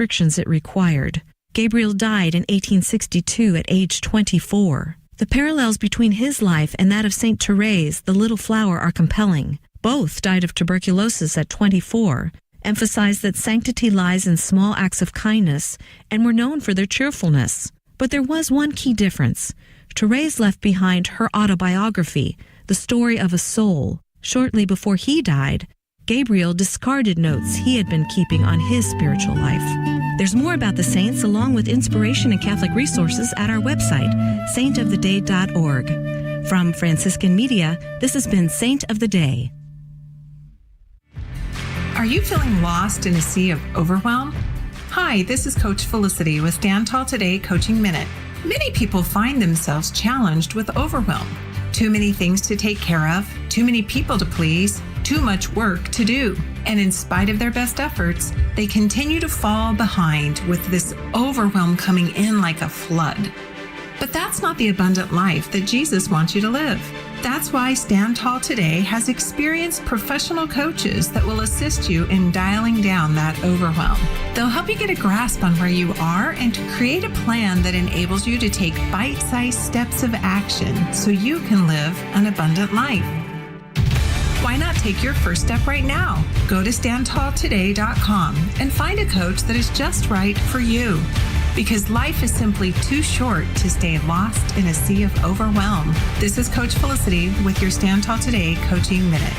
restrictions it required. Gabriel died in 1862 at age 24. The parallels between his life and that of Saint Therese, the Little Flower, are compelling. Both died of tuberculosis at 24, emphasized that sanctity lies in small acts of kindness, and were known for their cheerfulness. But there was one key difference. Therese left behind her autobiography, The Story of a Soul. Shortly before he died, Gabriel discarded notes he had been keeping on his spiritual life. There's more about the saints along with inspiration and Catholic resources at our website, saintoftheday.org. From Franciscan Media, this has been Saint of the Day. Are you feeling lost in a sea of overwhelm? Hi, this is Coach Felicity with Stand Tall Today Coaching Minute. Many people find themselves challenged with overwhelm. Too many things to take care of, too many people to please, too much work to do. And in spite of their best efforts, they continue to fall behind with this overwhelm coming in like a flood. But that's not the abundant life that Jesus wants you to live. That's why Stand Tall Today has experienced professional coaches that will assist you in dialing down that overwhelm. They'll help you get a grasp on where you are and to create a plan that enables you to take bite-sized steps of action so you can live an abundant life. Why not take your first step right now? Go to standtalltoday.com and find a coach that is just right for you. Because life is simply too short to stay lost in a sea of overwhelm. This is Coach Felicity with your Stand Tall Today Coaching Minute.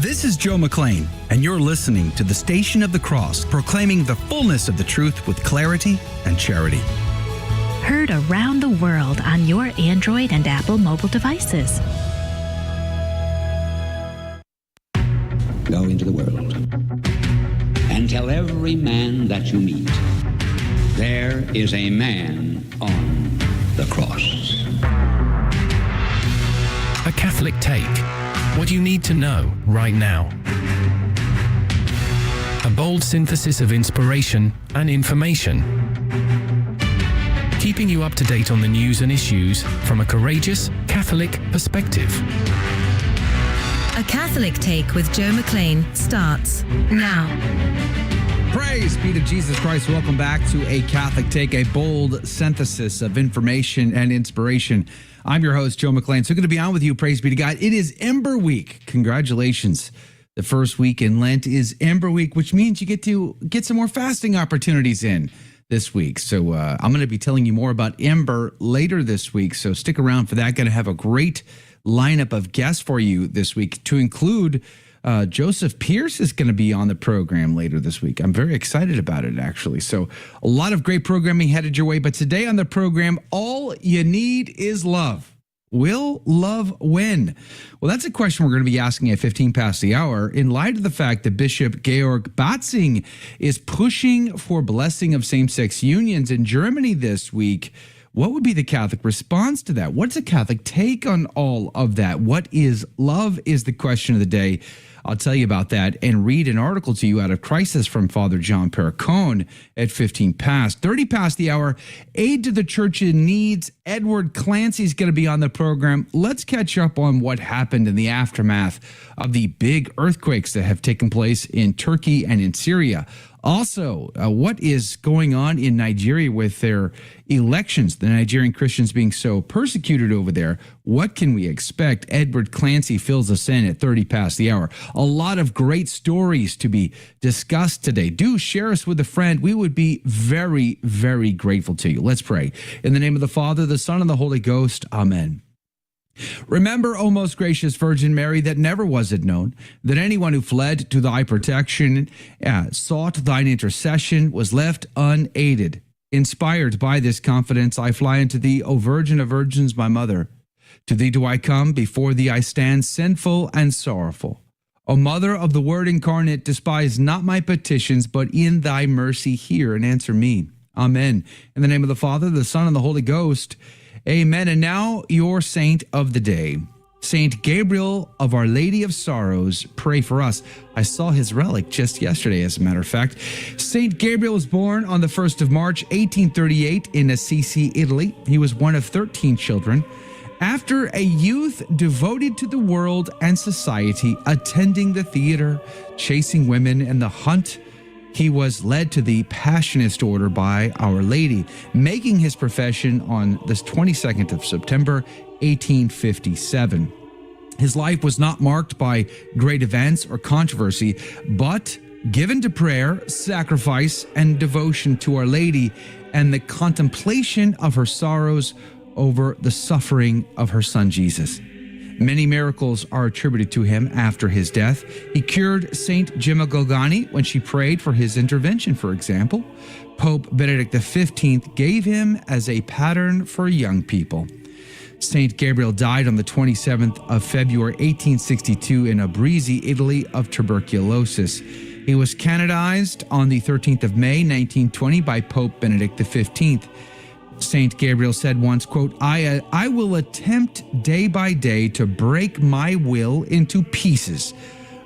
This is Joe McLean, and you're listening to the Station of the Cross, proclaiming the fullness of the truth with clarity and charity. Heard around the world on your Android and Apple mobile devices. Go into the world and tell every man that you meet, there is a man on the cross. A Catholic Take. What you need to know right now. A bold synthesis of inspiration and information. Keeping you up to date on the news and issues from a courageous Catholic perspective. A Catholic Take with Joe McLean starts now. Praise be to Jesus Christ. Welcome back to A Catholic Take, a bold synthesis of information and inspiration. I'm your host, Joe McLean. So good to be on with you. Praise be to God. It is Ember Week. Congratulations. The first week in Lent is Ember Week, which means you get to get some more fasting opportunities in this week. So I'm going to be telling you more about Ember later this week. So stick around for that. Going to have a great lineup of guests for you this week, to include Joseph Pierce is going to be on the program later this week. I'm very excited about it, actually. So a lot of great programming headed your way. But today on the program, all you need is love. Will love win? Well, that's a question we're going to be asking at 15 past the hour in light of the fact that Bishop Georg Bätzing is pushing for blessing of same-sex unions in Germany this week. What would be the Catholic response to that? What's a Catholic take on all of that? What is love is the question of the day. I'll tell you about that and read an article to you out of Crisis from Father John Perricone at 15 past. 30 past the hour, Aid to the Church in Needs. Edward Clancy is going to be on the program. Let's catch up on what happened in the aftermath of the big earthquakes that have taken place in Turkey and in Syria. Also, what is going on in Nigeria with their elections, the Nigerian Christians being so persecuted over there? What can we expect? Edward Clancy fills us in at 30 past the hour. A lot of great stories to be discussed today. Do share us with a friend. We would be very, very grateful to you. Let's pray. In the name of the Father, the Son, and the Holy Ghost. Amen. Remember, O most gracious Virgin Mary, that never was it known that anyone who fled to thy protection, sought thine intercession, was left unaided. Inspired by this confidence, I fly unto thee, O Virgin of Virgins, my mother. To thee do I come, before thee I stand, sinful and sorrowful. O Mother of the Word incarnate, despise not my petitions, but in thy mercy hear and answer me. Amen. In the name of the Father, the Son, and the Holy Ghost. Amen. And now your saint of the day. Saint Gabriel of Our Lady of Sorrows, pray for us. I saw his relic just yesterday, as a matter of fact. Saint Gabriel was born on the 1st of March, 1838 in Assisi, Italy. He was one of 13 children. After a youth devoted to the world and society, attending the theater, chasing women, and the hunt, he was led to the Passionist order by Our Lady, making his profession on the 22nd of September, 1857. His life was not marked by great events or controversy, but given to prayer, sacrifice, and devotion to Our Lady and the contemplation of her sorrows over the suffering of her son Jesus. Many miracles are attributed to him after his death. He cured Saint Gemma Galgani when she prayed for his intervention, for example. Pope Benedict XV gave him as a pattern for young people. Saint Gabriel died on the 27th of February, 1862 in Abruzzi, Italy, of tuberculosis. He was canonized on the 13th of May, 1920 by Pope Benedict XV. Saint Gabriel said once, quote, I will attempt day by day to break my will into pieces.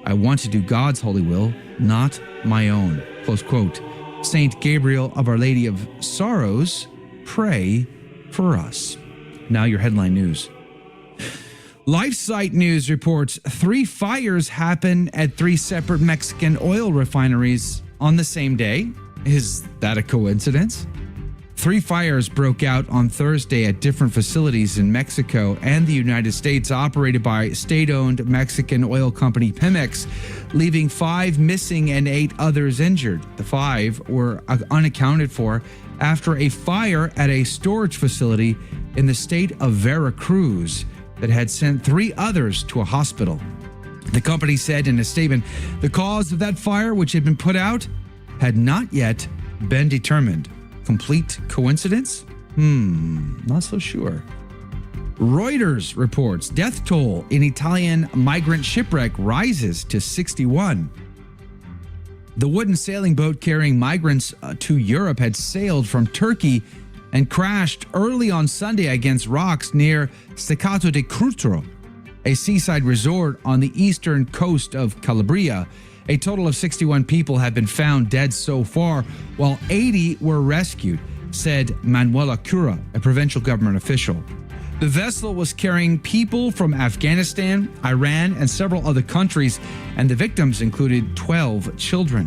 I want to do God's holy will, not my own, close quote. Saint Gabriel of Our Lady of Sorrows, pray for us. Now your headline news. LifeSite News reports 3 fires happen at 3 separate Mexican oil refineries on the same day. Is that a coincidence? 3 fires broke out on Thursday at different facilities in Mexico and the United States operated by state-owned Mexican oil company Pemex, leaving 5 missing and 8 others injured. The 5 were unaccounted for after a fire at a storage facility in the state of Veracruz that had sent 3 others to a hospital. The company said in a statement, the cause of that fire, which had been put out, had not yet been determined. Complete coincidence? Not so sure. Reuters reports death toll in Italian migrant shipwreck rises to 61. The wooden sailing boat carrying migrants to Europe had sailed from Turkey and crashed early on Sunday against rocks near Staccato di Crutro, a seaside resort on the eastern coast of Calabria. A total of 61 people have been found dead so far, while 80 were rescued, said Manuela Cura, a provincial government official. The vessel was carrying people from Afghanistan, Iran, and several other countries, and the victims included 12 children.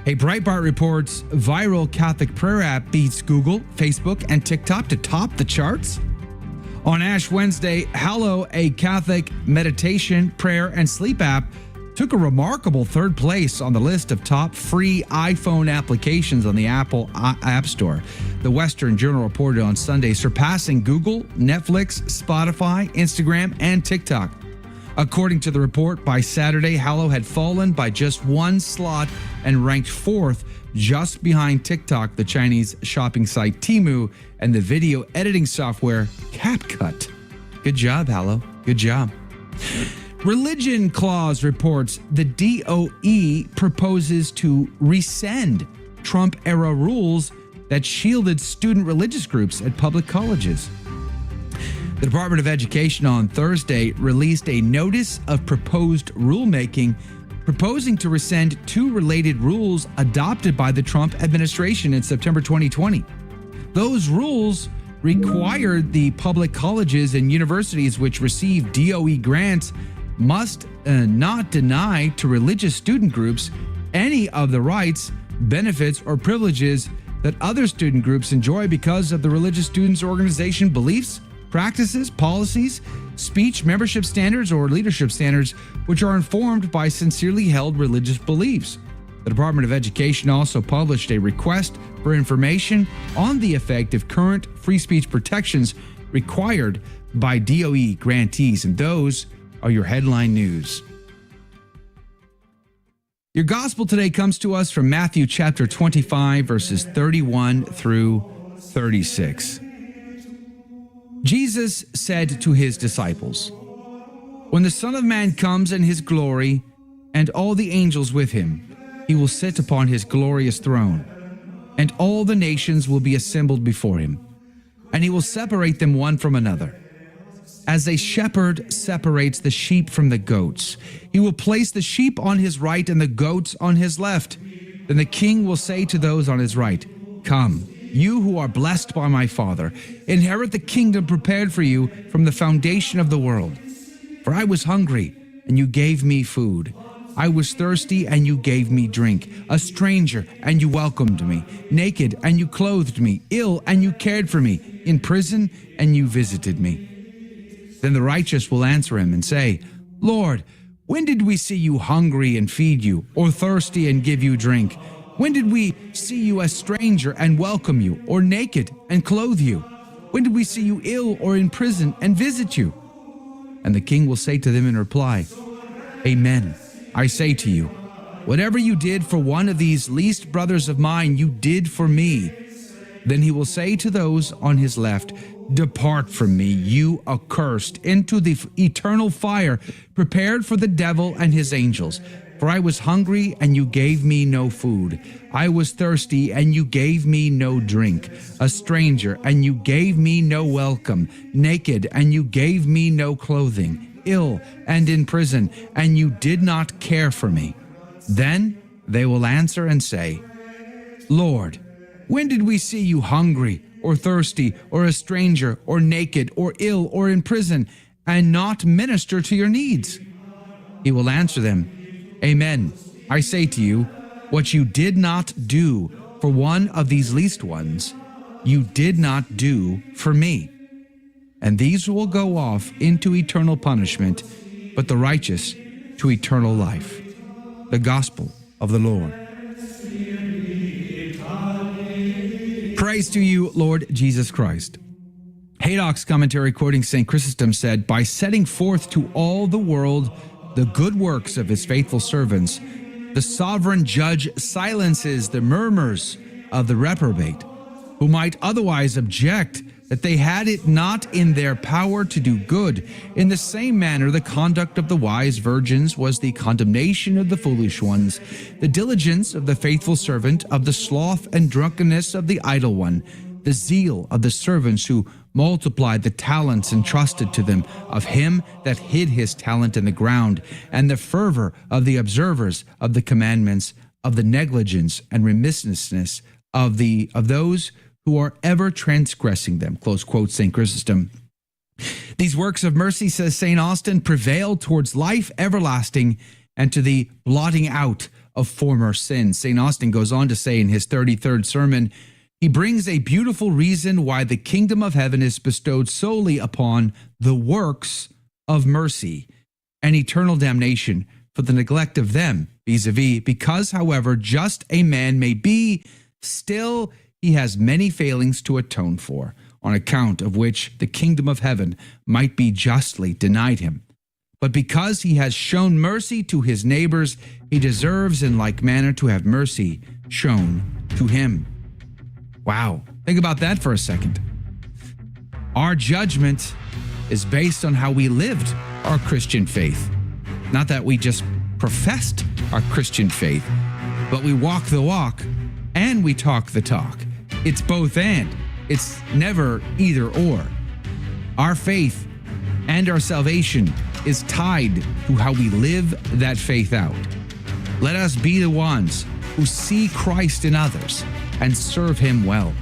A Breitbart reports viral Catholic prayer app beats Google, Facebook, and TikTok to top the charts. On Ash Wednesday, Hallow, a Catholic meditation, prayer, and sleep app, took a remarkable 3rd place on the list of top free iPhone applications on the Apple App Store. The Western Journal reported on Sunday, surpassing Google, Netflix, Spotify, Instagram, and TikTok. According to the report, by Saturday, Hallow had fallen by just 1 slot and ranked 4th, just behind TikTok, the Chinese shopping site Temu, and the video editing software CapCut. Good job, Hallow. Good job. Religion Clause reports the DOE proposes to rescind Trump-era rules that shielded student religious groups at public colleges. The Department of Education on Thursday released a notice of proposed rulemaking proposing to rescind 2 related rules adopted by the Trump administration in September 2020. Those rules required the public colleges and universities which receive DOE grants must not deny to religious student groups any of the rights, benefits, or privileges that other student groups enjoy because of the religious students' organization beliefs, practices, policies, speech, membership standards, or leadership standards, which are informed by sincerely held religious beliefs. The Department of Education also published a request for information on the effect of current free speech protections required by DOE grantees, and those are your headline news. Your gospel today comes to us from Matthew chapter 25, verses 31 through 36. Jesus said to his disciples, "When the Son of Man comes in his glory and all the angels with him, he will sit upon his glorious throne, and all the nations will be assembled before him, and he will separate them one from another, as a shepherd separates the sheep from the goats. He will place the sheep on his right and the goats on his left. Then the king will say to those on his right, "Come, you who are blessed by my Father, inherit the kingdom prepared for you from the foundation of the world. For I was hungry, and you gave me food. I was thirsty, and you gave me drink. A stranger, and you welcomed me. Naked, and you clothed me. Ill, and you cared for me. In prison, and you visited me." Then the righteous will answer him and say, "Lord, when did we see you hungry and feed you, or thirsty and give you drink? When did we see you a stranger and welcome you, or naked and clothe you? When did we see you ill or in prison and visit you?" And the king will say to them in reply, "Amen. I say to you, whatever you did for one of these least brothers of mine, you did for me." Then he will say to those on his left, "Depart from me, you accursed, into the eternal fire prepared for the devil and his angels. For I was hungry, and you gave me no food. I was thirsty, and you gave me no drink. A stranger, and you gave me no welcome. Naked, and you gave me no clothing. Ill and in prison, and you did not care for me." Then they will answer and say, "Lord, when did we see you hungry, or thirsty, or a stranger, or naked, or ill, or in prison, and not minister to your needs?" He will answer them, "Amen. I say to you, what you did not do for one of these least ones, you did not do for me." And these will go off into eternal punishment, but the righteous to eternal life. The Gospel of the Lord. Praise to you, Lord Jesus Christ. Haydock's commentary quoting St. Chrysostom said, "By setting forth to all the world the good works of his faithful servants, the sovereign judge silences the murmurs of the reprobate, who might otherwise object that they had it not in their power to do good. In the same manner, the conduct of the wise virgins was the condemnation of the foolish ones, the diligence of the faithful servant, of the sloth and drunkenness of the idle one, the zeal of the servants who multiplied the talents entrusted to them, of him that hid his talent in the ground, and the fervor of the observers of the commandments, of the negligence and remissness of those who are ever transgressing them." Close quote, St. Chrysostom. These works of mercy, says St. Austin, prevail towards life everlasting and to the blotting out of former sins. St. Austin goes on to say in his 33rd sermon, he brings a beautiful reason why the kingdom of heaven is bestowed solely upon the works of mercy and eternal damnation for the neglect of them, vis-a-vis, because, however just a man may be, still he has many failings to atone for, on account of which the kingdom of heaven might be justly denied him. But because he has shown mercy to his neighbors, he deserves in like manner to have mercy shown to him. Wow, think about that for a second. Our judgment is based on how we lived our Christian faith. Not that we just professed our Christian faith, but we walk the walk and we talk the talk. It's both and. It's never either or. Our faith and our salvation is tied to how we live that faith out. Let us be the ones who see Christ in others and serve him well.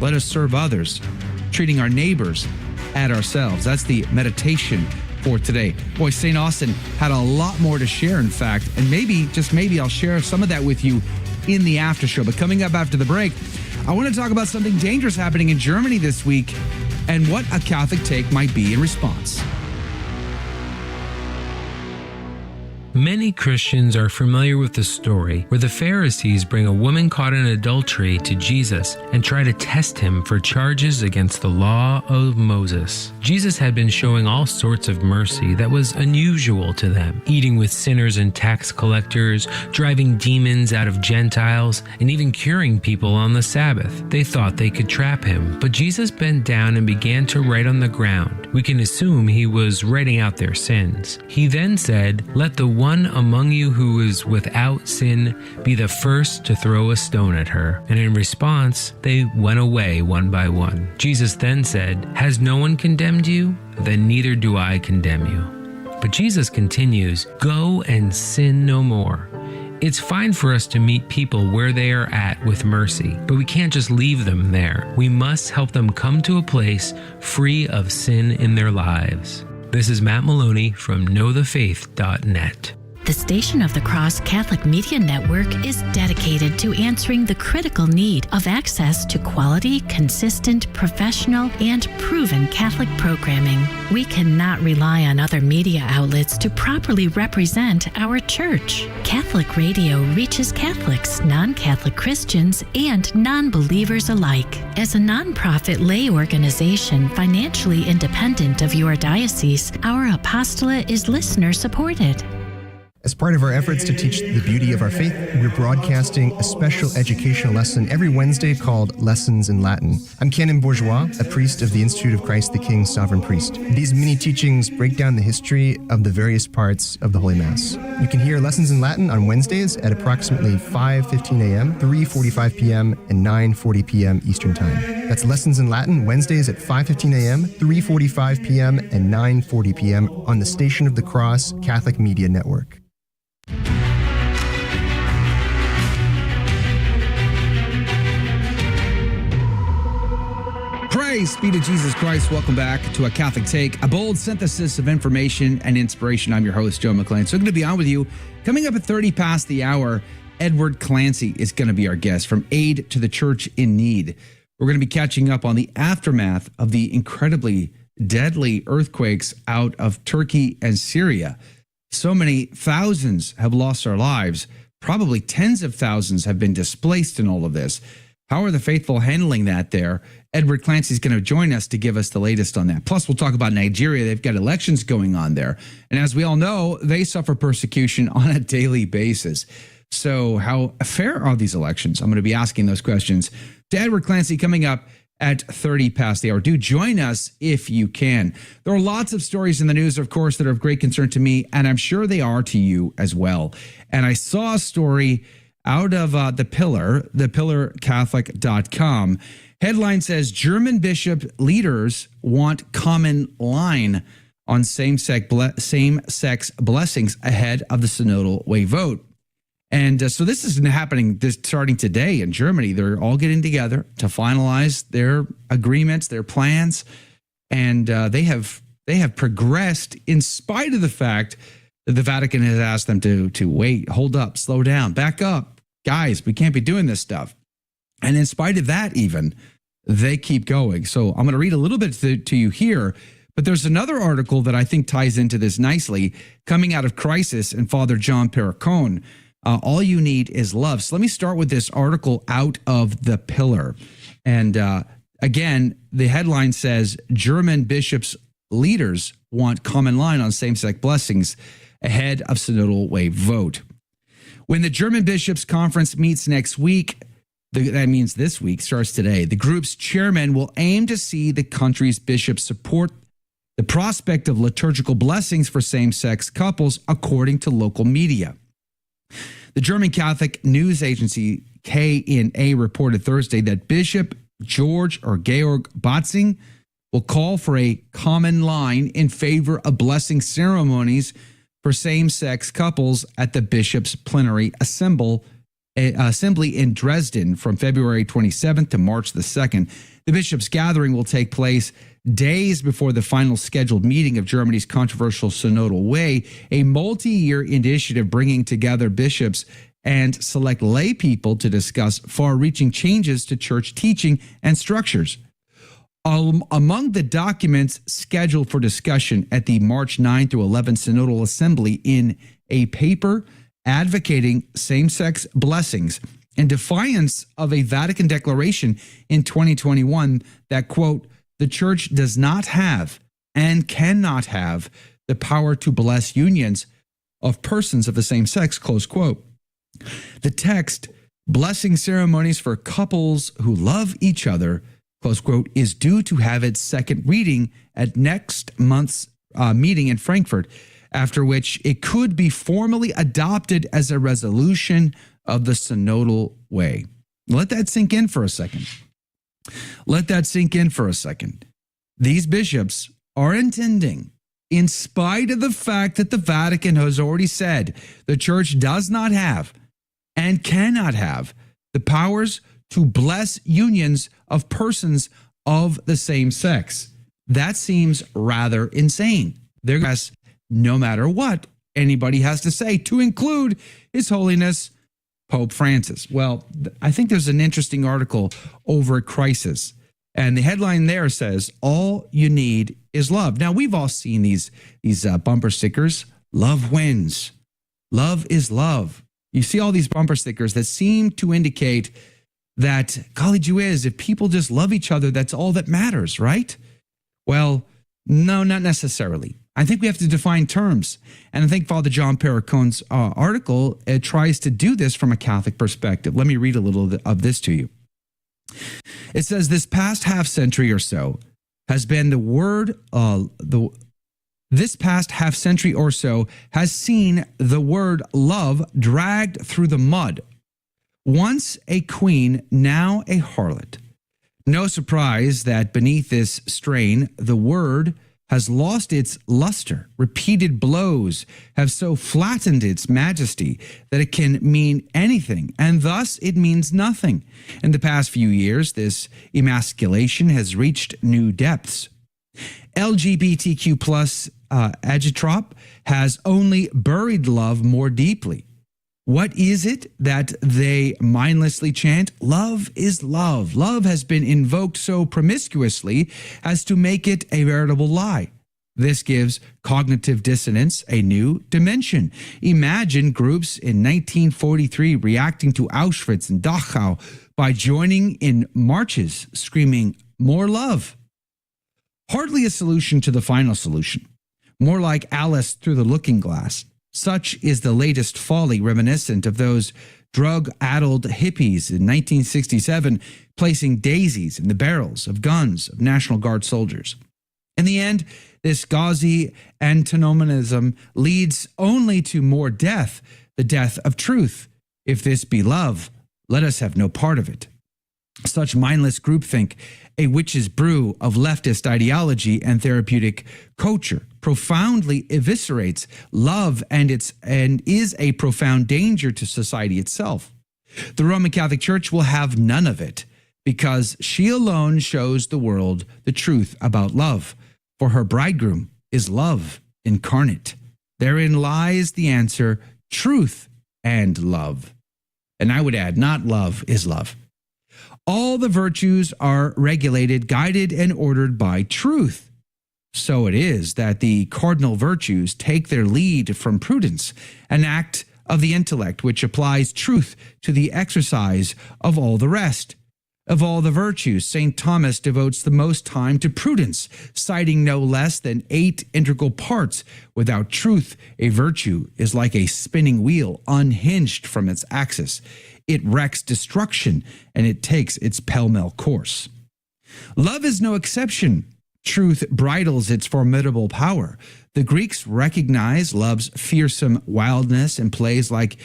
Let us serve others, treating our neighbors and ourselves. That's the meditation for today. Boy, St. Austin had a lot more to share, in fact, and maybe, just maybe, I'll share some of that with you in the after show. But coming up after the break, I want to talk about something dangerous happening in Germany this week and what a Catholic take might be in response. Many Christians are familiar with the story where the Pharisees bring a woman caught in adultery to Jesus and try to test him for charges against the law of Moses. Jesus had been showing all sorts of mercy that was unusual to them, eating with sinners and tax collectors, driving demons out of Gentiles, and even curing people on the Sabbath. They thought they could trap him, but Jesus bent down and began to write on the ground. We can assume he was writing out their sins. He then said, "Let the one among you who is without sin be the first to throw a stone at her." And in response, they went away one by one. Jesus then said, "Has no one condemned you?" then neither do I condemn you. But Jesus continues, go and sin no more. It's fine for us to meet people where they are at with mercy, but we can't just leave them there. We must help them come to a place free of sin in their lives. This is Matt Maloney from knowthefaith.net. The Station of the Cross Catholic Media Network is dedicated to answering the critical need of access to quality, consistent, professional, and proven Catholic programming. We cannot rely on other media outlets to properly represent our church. Catholic radio reaches Catholics, non-Catholic Christians, and non-believers alike. As a nonprofit lay organization financially independent of your diocese, our apostolate is listener-supported. As part of our efforts to teach the beauty of our faith, we're broadcasting a special educational lesson every Wednesday called Lessons in Latin. I'm Canon Bourgeois, a priest of the Institute of Christ the King, Sovereign Priest. These mini teachings break down the history of the various parts of the Holy Mass. You can hear Lessons in Latin on Wednesdays at approximately 5:15 a.m., 3:45 p.m., and 9:40 p.m. Eastern Time. That's Lessons in Latin Wednesdays at 5:15 a.m., 3:45 p.m., and 9:40 p.m. on the Station of the Cross Catholic Media Network. Praise be to Jesus Christ. Welcome back to A Catholic Take, a bold synthesis of information and inspiration. I'm your host, Joe McLean. So I'm going to be on with you. Coming up at 30 past the hour, Edward Clancy is going to be our guest from Aid to the Church in Need. We're going to be catching up on the aftermath of the incredibly deadly earthquakes out of Turkey and Syria. So many thousands have lost their lives. Probably tens of thousands have been displaced in all of this. How are the faithful handling that there? Edward Clancy is going to join us to give us the latest on that. Plus, we'll talk about Nigeria. They've got elections going on there. And as we all know, they suffer persecution on a daily basis. So how fair are these elections? I'm going to be asking those questions to Edward Clancy coming up at 30 past the hour. Do join us if you can. There are lots of stories in the news, of course, that are of great concern to me, and I'm sure they are to you as well. And I saw a story out of The Pillar, thepillarcatholic.com. Headline says, German bishop leaders want common line on same-sex blessings ahead of the Synodal Way vote. And so this is happening starting today in Germany. They're all getting together to finalize their agreements, their plans, and they have progressed in spite of the fact that the Vatican has asked them to wait, hold up, slow down, back up. Guys, we can't be doing this stuff. And in spite of that even, they keep going. So I'm going to read a little bit to you here, but there's another article that I think ties into this nicely coming out of Crisis and Father John Perricone. All you need is love. So let me start with this article out of The Pillar. And again, the headline says, German bishops' leaders want common line on same-sex blessings ahead of Synodal Way vote. When the German Bishops' Conference meets next week, that means this week, starts today, the group's chairman will aim to see the country's bishops support the prospect of liturgical blessings for same-sex couples, according to local media. The German Catholic news agency KNA reported Thursday that Bishop Georg Bätzing will call for a common line in favor of blessing ceremonies for same-sex couples at the Bishops' Plenary Assembly in Dresden from February 27th to March the 2nd. The bishops' gathering will take place days before the final scheduled meeting of Germany's controversial Synodal Way, a multi-year initiative bringing together bishops and select lay people to discuss far-reaching changes to church teaching and structures. Among the documents scheduled for discussion at the March 9 through 11 Synodal Assembly in a paper advocating same-sex blessings in defiance of a Vatican declaration in 2021 that, quote, the Church does not have and cannot have the power to bless unions of persons of the same sex, close quote. The text, blessing ceremonies for couples who love each other, close quote, is due to have its second reading at next month's meeting in Frankfurt, after which it could be formally adopted as a resolution of the Synodal Way. Let that sink in for a second. Let that sink in for a second. These bishops are intending, in spite of the fact that the Vatican has already said the church does not have and cannot have the powers to bless unions of persons of the same sex. That seems rather insane. They're going to no matter what anybody has to say, to include His Holiness Pope Francis. Well, I think there's an interesting article over at Crisis, and the headline there says, "All you need is love." Now, we've all seen these bumper stickers. Love wins. Love is love. You see all these bumper stickers that seem to indicate that, golly gee whiz, if people just love each other, that's all that matters, right? Well, no, not necessarily. I think we have to define terms. And I think Father John Perricone's article tries to do this from a Catholic perspective. Let me read a little of this to you. It says, this past half century or so has been this past half century or so has seen the word love dragged through the mud. Once a queen, now a harlot. No surprise that beneath this strain, the word has lost its luster. Repeated blows have so flattened its majesty that it can mean anything, and thus it means nothing. In the past few years, this emasculation has reached new depths. LGBTQ plus agitprop has only buried love more deeply. What is it that they mindlessly chant? Love is love. Love has been invoked so promiscuously as to make it a veritable lie. This gives cognitive dissonance a new dimension. Imagine groups in 1943 reacting to Auschwitz and Dachau by joining in marches screaming, "More love." Hardly a solution to the final solution. More like Alice through the looking glass. Such is the latest folly reminiscent of those drug-addled hippies in 1967 placing daisies in the barrels of guns of National Guard soldiers. In the end, this gauzy antinomianism leads only to more death, the death of truth. If this be love, let us have no part of it. Such mindless groupthink, a witch's brew of leftist ideology and therapeutic culture, profoundly eviscerates love and is a profound danger to society itself. The Roman Catholic Church will have none of it because she alone shows the world the truth about love, for her bridegroom is love incarnate. Therein lies the answer, truth and love. And I would add, not love is love. All the virtues are regulated, guided, and ordered by truth. So it is that the cardinal virtues take their lead from prudence, an act of the intellect which applies truth to the exercise of all the rest. Of all the virtues, St. Thomas devotes the most time to prudence, citing no less than 8 integral parts. Without truth, a virtue is like a spinning wheel unhinged from its axis. It wrecks destruction, and it takes its pell-mell course. Love is no exception. Truth bridles its formidable power. The Greeks recognize love's fearsome wildness in plays like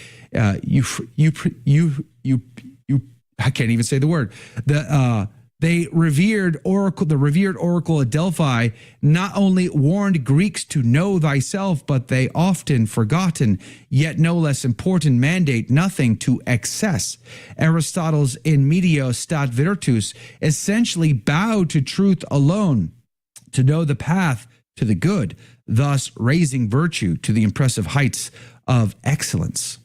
I can't even say the word. The revered oracle at Delphi not only warned Greeks to know thyself, but they often forgotten, yet no less important mandate, nothing to excess. Aristotle's In medio stat virtus essentially bowed to truth alone, to know the path to the good, thus raising virtue to the impressive heights of excellence.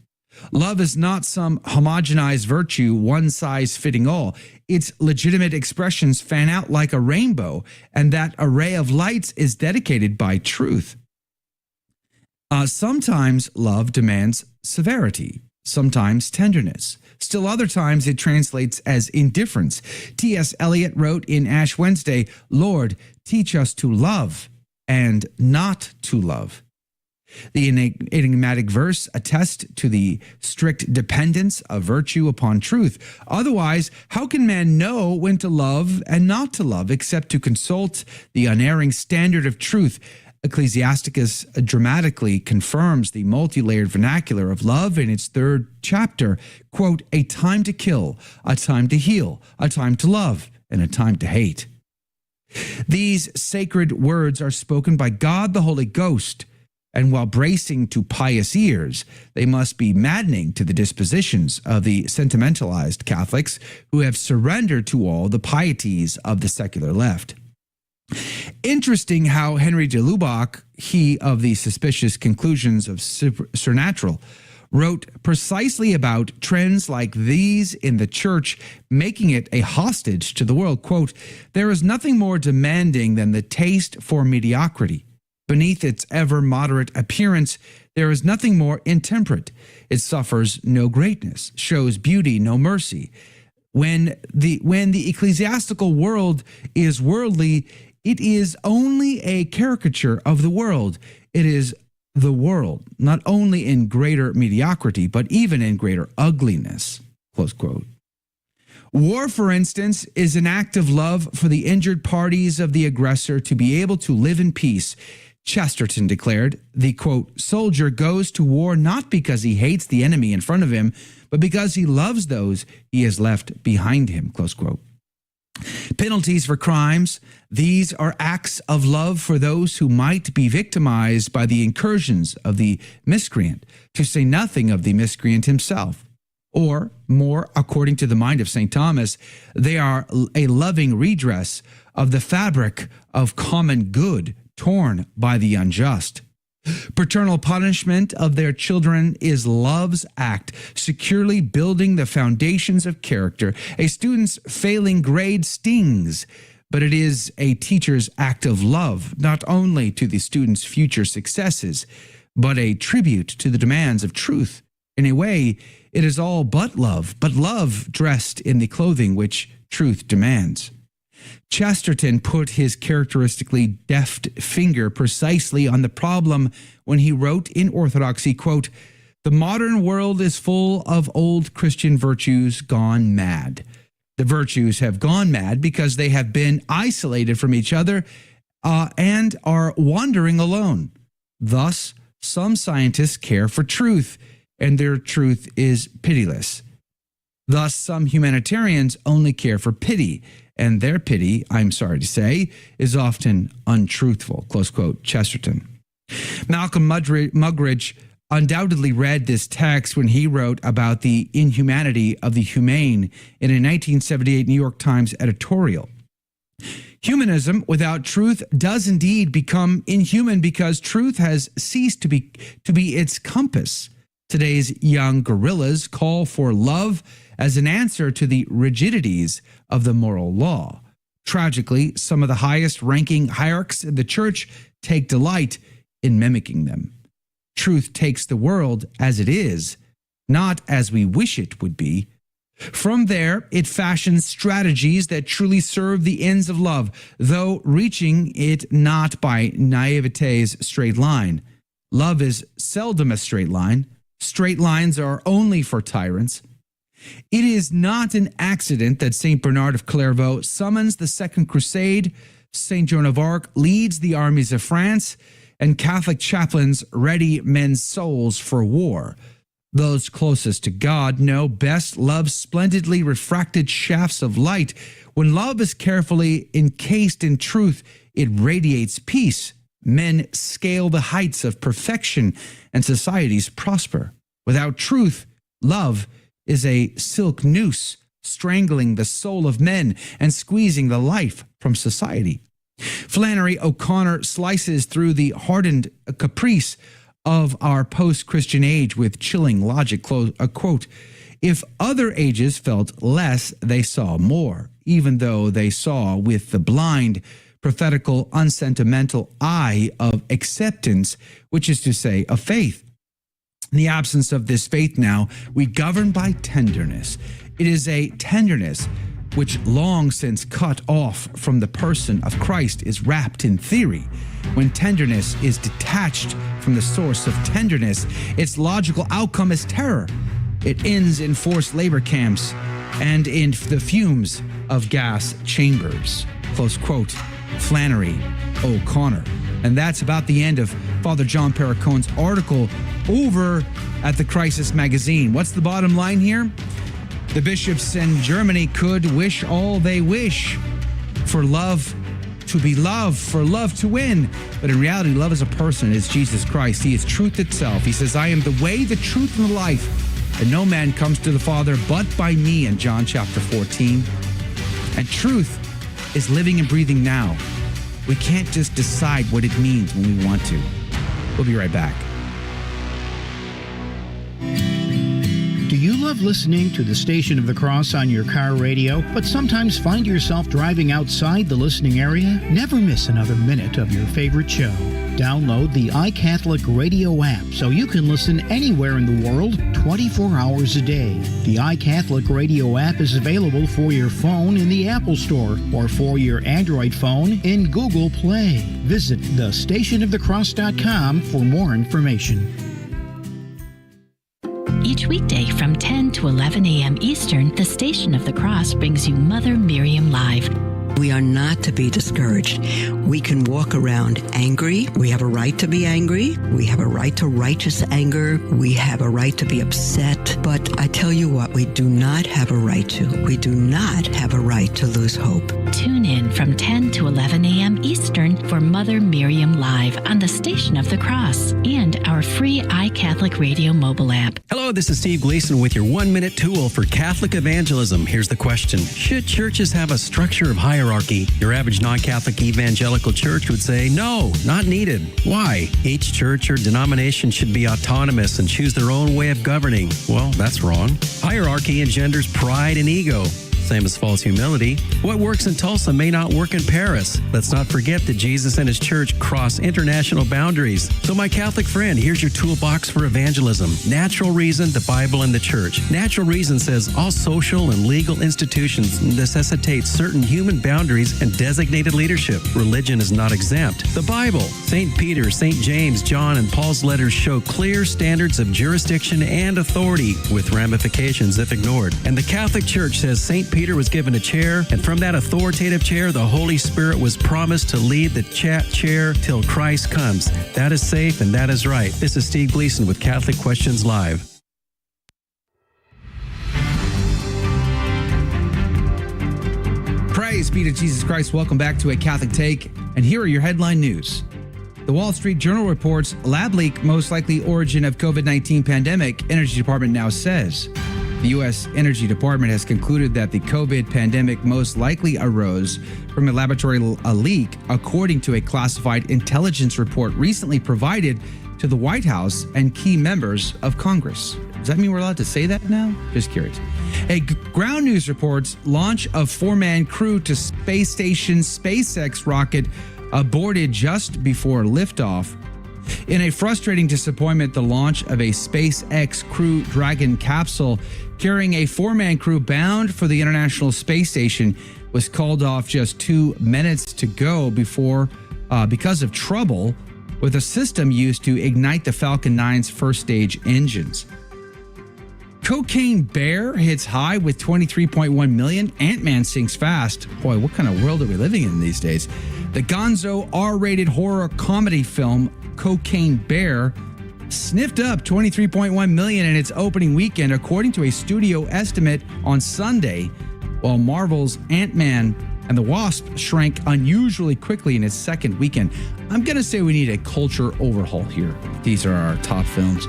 Love is not some homogenized virtue, one size fitting all. Its legitimate expressions fan out like a rainbow, and that array of lights is dedicated by truth. Sometimes love demands severity, sometimes tenderness. Still other times it translates as indifference. T.S. Eliot wrote in Ash Wednesday, "Lord, teach us to love and not to love." The enigmatic verse attests to the strict dependence of virtue upon truth. Otherwise, how can man know when to love and not to love except to consult the unerring standard of truth? Ecclesiasticus dramatically confirms the multi-layered vernacular of love in its 3rd chapter. Quote, "A time to kill, a time to heal, a time to love, and a time to hate." These sacred words are spoken by God the Holy Ghost, and while bracing to pious ears, they must be maddening to the dispositions of the sentimentalized Catholics who have surrendered to all the pieties of the secular left. Interesting how Henry de Lubac, he of the suspicious conclusions of supernatural, wrote precisely about trends like these in the church, making it a hostage to the world. Quote, "There is nothing more demanding than the taste for mediocrity. Beneath its ever moderate appearance, there is nothing more intemperate. It suffers no greatness, shows beauty no mercy. When the ecclesiastical world is worldly, it is only a caricature of the world. It is the world, not only in greater mediocrity, but even in greater ugliness." Close quote. War, for instance, is an act of love for the injured parties of the aggressor to be able to live in peace. Chesterton declared, the, quote, "soldier goes to war not because he hates the enemy in front of him, but because he loves those he has left behind him," close quote. Penalties for crimes. These are acts of love for those who might be victimized by the incursions of the miscreant, to say nothing of the miscreant himself. Or, more according to the mind of St. Thomas, they are a loving redress of the fabric of common good torn by the unjust. Paternal punishment of their children is love's act, securely building the foundations of character. A student's failing grade stings, but it is a teacher's act of love, not only to the student's future successes, but a tribute to the demands of truth. In a way, it is all but love dressed in the clothing which truth demands. Chesterton put his characteristically deft finger precisely on the problem when he wrote in Orthodoxy, quote, "The modern world is full of old Christian virtues gone mad. The virtues have gone mad because they have been isolated from each other and are wandering alone. Thus, some scientists care for truth, and their truth is pitiless. Thus, some humanitarians only care for pity, and their pity, I'm sorry to say, is often untruthful," close quote, Chesterton. Malcolm Muggeridge undoubtedly read this text when he wrote about the inhumanity of the humane in a 1978 New York Times editorial. Humanism without truth does indeed become inhuman because truth has ceased to be its compass. Today's young guerrillas call for love as an answer to the rigidities of the moral law. Tragically, some of the highest-ranking hierarchs in the church take delight in mimicking them. Truth takes the world as it is, not as we wish it would be. From there, it fashions strategies that truly serve the ends of love, though reaching it not by naiveté's straight line. Love is seldom a straight line. Straight lines are only for tyrants. It is not an accident that St. Bernard of Clairvaux summons the Second Crusade, St. Joan of Arc leads the armies of France, and Catholic chaplains ready men's souls for war. Those closest to God know best love's splendidly refracted shafts of light. When love is carefully encased in truth, it radiates peace. Men scale the heights of perfection and societies prosper. Without truth, love is a silk noose strangling the soul of men and squeezing the life from society. Flannery O'Connor slices through the hardened caprice of our post-Christian age with chilling logic. Quote, "If other ages felt less, they saw more, even though they saw with the blind, prophetical, unsentimental eye of acceptance, which is to say, of faith. In the absence of this faith now, we govern by tenderness. It is a tenderness which long since cut off from the person of Christ is wrapped in theory. When tenderness is detached from the source of tenderness, its logical outcome is terror. It ends in forced labor camps and in the fumes of gas chambers." Close quote, Flannery O'Connor. And that's about the end of Father John Perricone's article over at the Crisis magazine. What's the bottom line here? The bishops in Germany could wish all they wish for love to be loved, for love to win. But in reality, love is a person. It's Jesus Christ. He is truth itself. He says, I am the way, the truth, and the life. And no man comes to the Father but by me, in John chapter 14. And truth is living and breathing now. We can't just decide what it means when we want to. We'll be right back. Do you love listening to the Station of the Cross on your car radio, but sometimes find yourself driving outside the listening area? Never miss another minute of your favorite show. Download the iCatholic Radio app so you can listen anywhere in the world 24 hours a day. The iCatholic Radio app is available for your phone in the Apple Store or for your Android phone in Google Play. Visit thestationofthecross.com for more information. Each weekday from 10 to 11 a.m. Eastern, the Station of the Cross brings you Mother Miriam Live. We are not to be discouraged. We can walk around angry. We have a right to be angry. We have a right to righteous anger. We have a right to be upset. But I tell you what, we do not have a right to. We do not have a right to lose hope. Tune in from 10 to 11 a.m. Eastern for Mother Miriam Live on the Station of the Cross and our free iCatholic Radio mobile app. Hello, this is Steve Gleason with your 1-minute tool for Catholic evangelism. Here's the question. Should churches have a structure of hierarchy? Your average non-Catholic evangelical church would say, no, not needed. Why? Each church or denomination should be autonomous and choose their own way of governing. Well, that's wrong. Hierarchy engenders pride and ego. Same as false humility. What works in Tulsa may not work in Paris. Let's not forget that Jesus and his church cross international boundaries. So my Catholic friend, here's your toolbox for evangelism. Natural reason, the Bible, and the church. Natural reason says all social and legal institutions necessitate certain human boundaries and designated leadership. Religion is not exempt. The Bible, St. Peter, St. James, John, and Paul's letters show clear standards of jurisdiction and authority with ramifications if ignored. And the Catholic Church says St. Peter was given a chair, and from that authoritative chair, the Holy Spirit was promised to lead the chair till Christ comes. That is safe and that is right. This is Steve Gleason with Catholic Questions Live. Praise be to Jesus Christ. Welcome back to A Catholic Take. And here are your headline news. The Wall Street Journal reports lab leak, most likely origin of COVID-19 pandemic. Energy Department now says. The U.S. Energy Department has concluded that the COVID pandemic most likely arose from a laboratory leak, according to a classified intelligence report recently provided to the White House and key members of Congress. Does that mean we're allowed to say that now? Just curious. Ground News reports launch of 4-man crew to space station SpaceX rocket aborted just before liftoff. In a frustrating disappointment, the launch of a SpaceX Crew Dragon capsule carrying a 4-man crew bound for the International Space Station was called off just 2 minutes to go because of trouble with a system used to ignite the Falcon 9's first stage engines. Cocaine Bear hits high with 23.1 million. Ant-Man sinks fast. Boy, what kind of world are we living in these days? The gonzo R-rated horror comedy film Cocaine Bear sniffed up 23.1 million in its opening weekend, according to a studio estimate on Sunday, while Marvel's Ant-Man and the Wasp shrank unusually quickly in its second weekend. I'm going to say we need a culture overhaul here. These are our top films.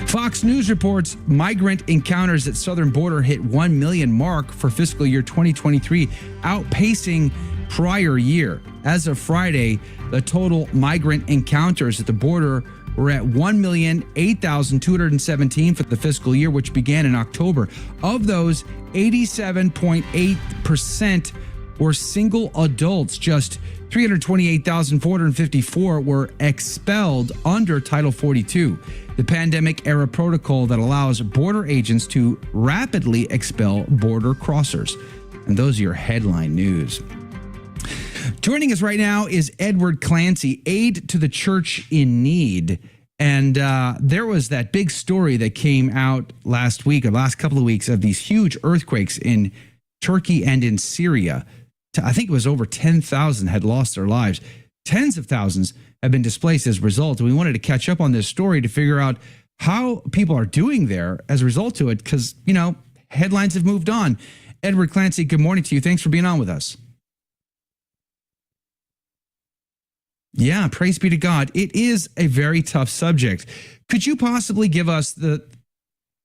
Fox News reports migrant encounters at southern border hit 1 million mark for fiscal year 2023, outpacing prior year. As of Friday, the total migrant encounters at the border were at 1,008,217 for the fiscal year, which began in October. Of those, 87.8% were single adults. Just 328,454 were expelled under Title 42, the pandemic-era protocol that allows border agents to rapidly expel border crossers. And those are your headline news. Joining us right now is Edward Clancy, Aid to the Church in Need. And there was that big story that came out last week, or last couple of weeks, of these huge earthquakes in Turkey and in Syria. I think it was over 10,000 had lost their lives. Tens of thousands have been displaced as a result. And we wanted to catch up on this story to figure out how people are doing there as a result to it, because, you know, headlines have moved on. Edward Clancy, good morning to you. Thanks for being on with us. Yeah, praise be to God. It is a very tough subject. Could you possibly give us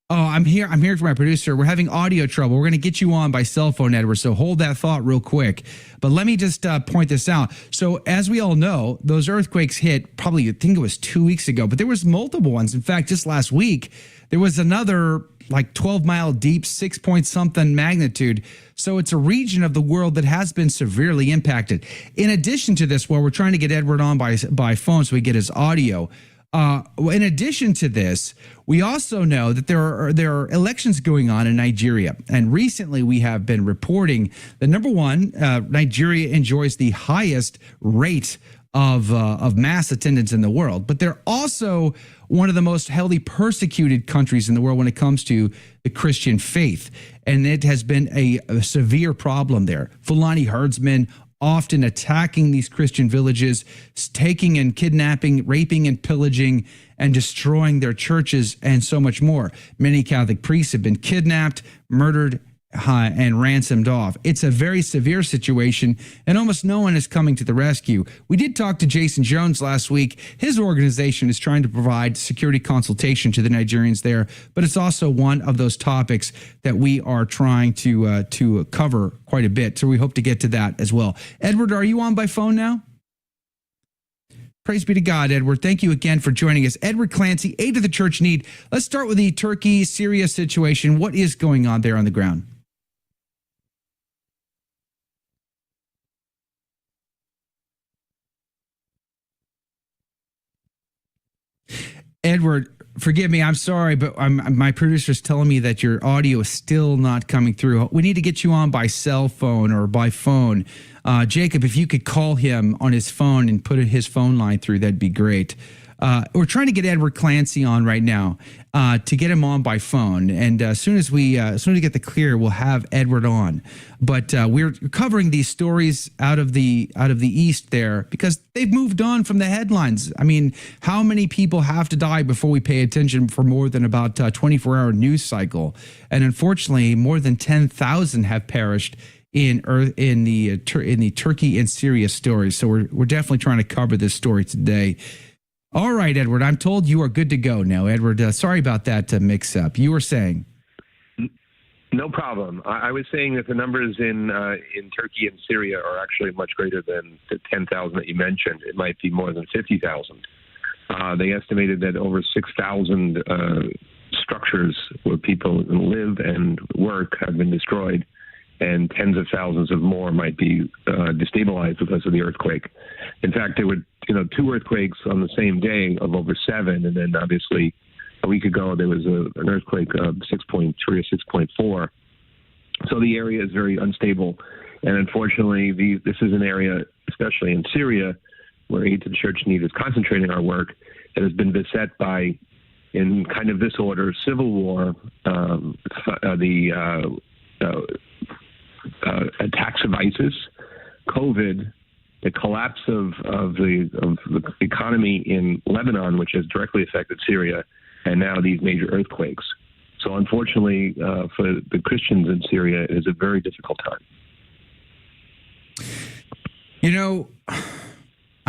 I'm hearing from my producer. We're having audio trouble. We're going to get you on by cell phone, Edward. So hold that thought real quick. But let me just point this out. So as we all know, those earthquakes hit probably, I think it was 2 weeks ago, but there was multiple ones. In fact, just last week, there was another like 12-mile deep, 6-point-something magnitude. So it's a region of the world that has been severely impacted. In addition to this, while we're trying to get Edward on by phone so we get his audio, in addition to this, we also know that there are elections going on in Nigeria. And recently we have been reporting that, number one, Nigeria enjoys the highest rate of mass attendance in the world. But they're also one of the most heavily persecuted countries in the world when it comes to the Christian faith. And it has been a severe problem there. Fulani herdsmen often attacking these Christian villages, taking and kidnapping, raping and pillaging, and destroying their churches, and so much more. Many Catholic priests have been kidnapped, murdered, and ransomed off. It's a very severe situation, and almost no one is coming to the rescue. We did talk to Jason Jones last week. His organization is trying to provide security consultation to the Nigerians there, but it's also one of those topics that we are trying to cover quite a bit. So we hope to get to that as well. Edward, are you on by phone now? Praise be to God, Edward. Thank you again for joining us. Edward Clancy, Aid to the Church Need. Let's start with the Turkey-Syria situation. What is going on there on the ground? Edward, forgive me. I'm sorry, but my producer's telling me that your audio is still not coming through. We need to get you on by cell phone or by phone. Jacob, if you could call him on his phone and put his phone line through, that'd be great. We're trying to get Edward Clancy on right now to get him on by phone. And as soon as we get the clear, we'll have Edward on. But we're covering these stories out of the East there because they've moved on from the headlines. I mean, how many people have to die before we pay attention for more than about a 24-hour news cycle? And unfortunately, more than 10,000 have perished in the Turkey and Syria stories. So we're definitely trying to cover this story today. All right, Edward, I'm told you are good to go now. Edward, sorry about that mix-up. You were saying? No problem. I was saying that the numbers in Turkey and Syria are actually much greater than the 10,000 that you mentioned. It might be more than 50,000. They estimated that over 6,000 structures where people live and work have been destroyed, and tens of thousands of more might be destabilized because of the earthquake. In fact, there were 2 earthquakes on the same day of over 7, and then obviously a week ago there was an earthquake of 6.3 or 6.4. So the area is very unstable, and unfortunately this is an area, especially in Syria, where Aid to the Church Need is concentrating our work, that has been beset by, in kind of this order, civil war, attacks of ISIS, COVID, the collapse of the economy in Lebanon, which has directly affected Syria, and now these major earthquakes. So unfortunately, for the Christians in Syria, it is a very difficult time.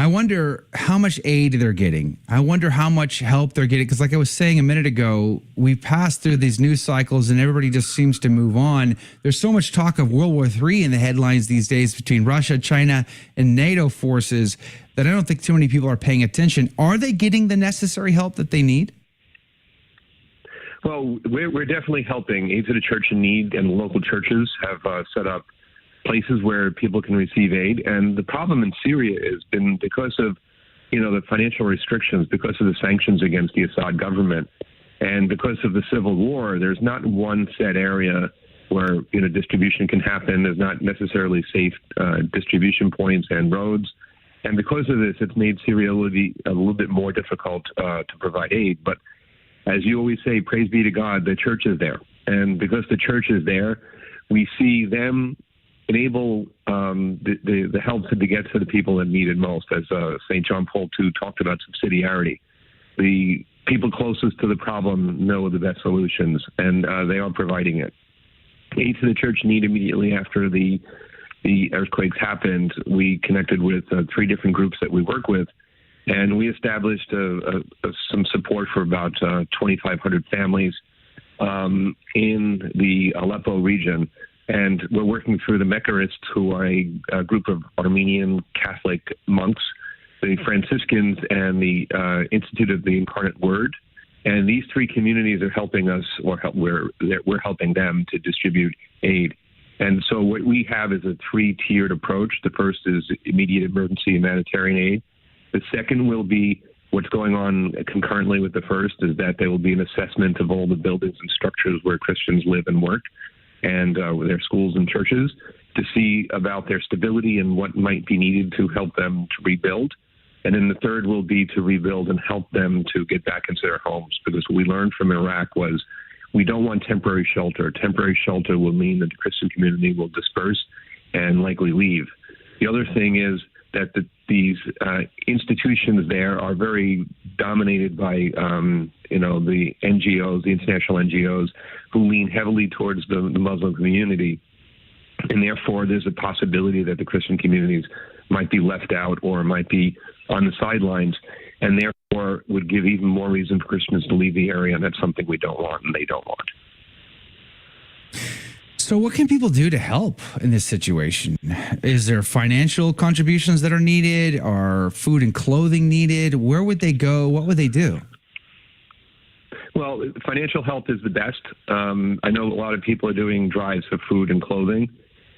I wonder how much aid they're getting. I wonder how much help they're getting. Because like I was saying a minute ago, we've passed through these news cycles and everybody just seems to move on. There's so much talk of World War III in the headlines these days between Russia, China, and NATO forces that I don't think too many people are paying attention. Are they getting the necessary help that they need? Well, we're definitely helping. Aid to the Church in Need and local churches have set up places where people can receive aid. And the problem in Syria has been because of, the financial restrictions, because of the sanctions against the Assad government, and because of the civil war, there's not one set area where, distribution can happen. There's not necessarily safe distribution points and roads. And because of this, it's made Syria a little bit more difficult to provide aid. But as you always say, praise be to God, the church is there. And because the church is there, we see them enable the help to get to the people that need it most, as St. John Paul II talked about subsidiarity. The people closest to the problem know the best solutions, and they are providing it. Aid to the Church Need immediately after the the earthquakes happened, we connected with 3 different groups that we work with, and we established some support for about 2,500 families in the Aleppo region. And we're working through the Mecharists, who are a group of Armenian Catholic monks, the Franciscans, and the Institute of the Incarnate Word. And these 3 communities are helping us, or we're helping them to distribute aid. And so what we have is a 3-tiered approach. The first is immediate emergency humanitarian aid. The second will be what's going on concurrently with the first, is that there will be an assessment of all the buildings and structures where Christians live and work, and their schools and churches, to see about their stability and what might be needed to help them to rebuild. And then the third will be to rebuild and help them to get back into their homes, because what we learned from Iraq was we don't want temporary shelter. Temporary shelter will mean that the Christian community will disperse and likely leave. The other thing is that these institutions there are very dominated by, the NGOs, the international NGOs, who lean heavily towards the Muslim community. And therefore, there's a possibility that the Christian communities might be left out or might be on the sidelines, and therefore would give even more reason for Christians to leave the area. And that's something we don't want, and they don't want. So what can people do to help in this situation? Is there financial contributions that are needed? Are food and clothing needed? Where would they go? What would they do? Well, financial help is the best. I know a lot of people are doing drives for food and clothing.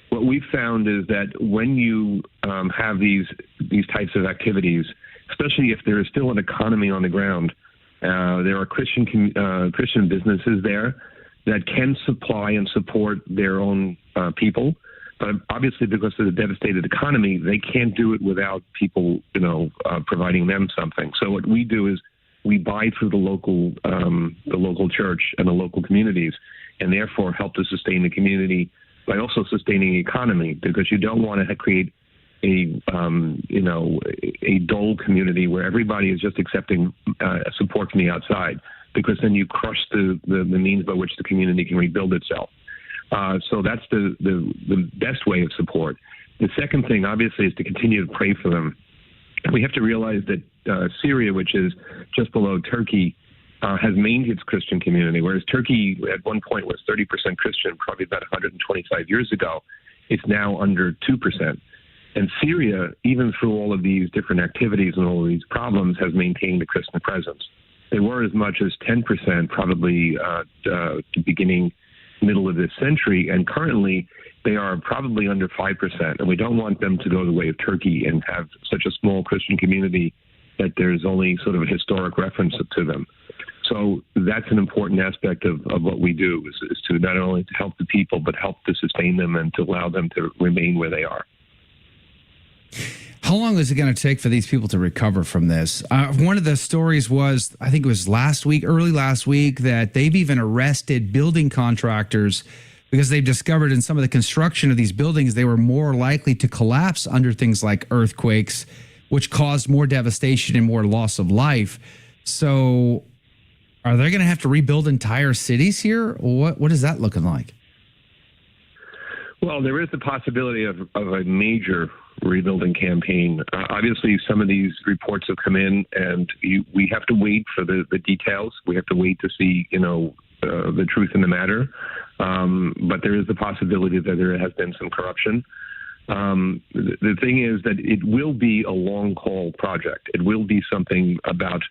What we've found is that when you have these types of activities, especially if there is still an economy on the ground, there are Christian businesses there that can supply and support their own people. But obviously, because of the devastated economy, they can't do it without people, providing them something. So what we do is we buy through the local church and the local communities, and therefore help to sustain the community by also sustaining the economy, because you don't want to create a dull community where everybody is just accepting support from the outside, because then you crush the means by which the community can rebuild itself. So that's the best way of support. The second thing, obviously, is to continue to pray for them. We have to realize that Syria, which is just below Turkey, has maintained its Christian community, whereas Turkey at one point was 30% Christian, probably about 125 years ago. It's now under 2%. And Syria, even through all of these different activities and all of these problems, has maintained a Christian presence. They were as much as 10% probably beginning middle of this century, and currently they are probably under 5%. And we don't want them to go the way of Turkey and have such a small Christian community that there's only sort of a historic reference to them. So that's an important aspect of what we do, is to not only to help the people, but help to sustain them and to allow them to remain where they are. How long is it going to take for these people to recover from this? One of the stories was, I think it was early last week, that they've even arrested building contractors because they've discovered in some of the construction of these buildings, they were more likely to collapse under things like earthquakes, which caused more devastation and more loss of life. So are they going to have to rebuild entire cities here? What is that looking like? Well, there is the possibility of a major rebuilding campaign. Obviously, some of these reports have come in, and we have to wait for the details. We have to wait to see, the truth in the matter. But there is the possibility that there has been some corruption. The thing is that it will be a long-haul project. It will be something about,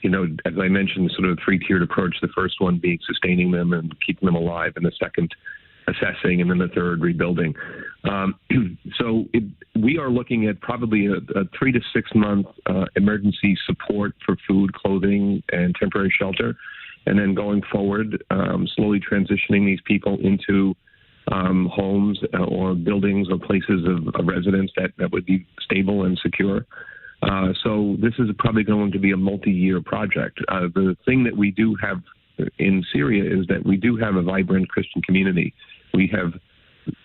as I mentioned, sort of a 3-tiered approach. The first one being sustaining them and keeping them alive, and the second assessing, and then the third rebuilding. So we are looking at probably a 3 to 6 month emergency support for food, clothing, and temporary shelter, and then going forward, slowly transitioning these people into homes or buildings or places of residence that would be stable and secure. So this is probably going to be a multi-year project. The thing that we do have in Syria is that we do have a vibrant Christian community. We have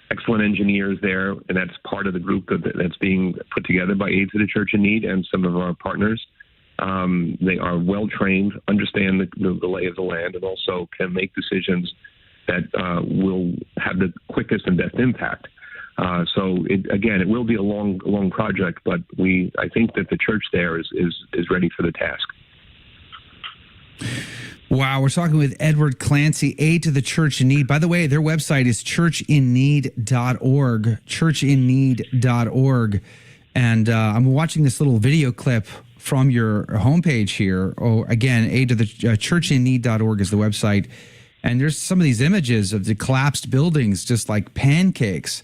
excellent engineers there, and that's part of the group that's being put together by Aid to the Church in Need and some of our partners. They are well-trained, understand the lay of the land, and also can make decisions that will have the quickest and best impact. So it will be a long project, but I think that the church there is ready for the task. Wow, we're talking with Edward Clancy, Aid to the Church in Need. By the way, their website is churchinneed.org, churchinneed.org. And I'm watching this little video clip from your homepage here. Oh, again, Aid to the churchinneed.org is the website. And there's some of these images of the collapsed buildings, just like pancakes.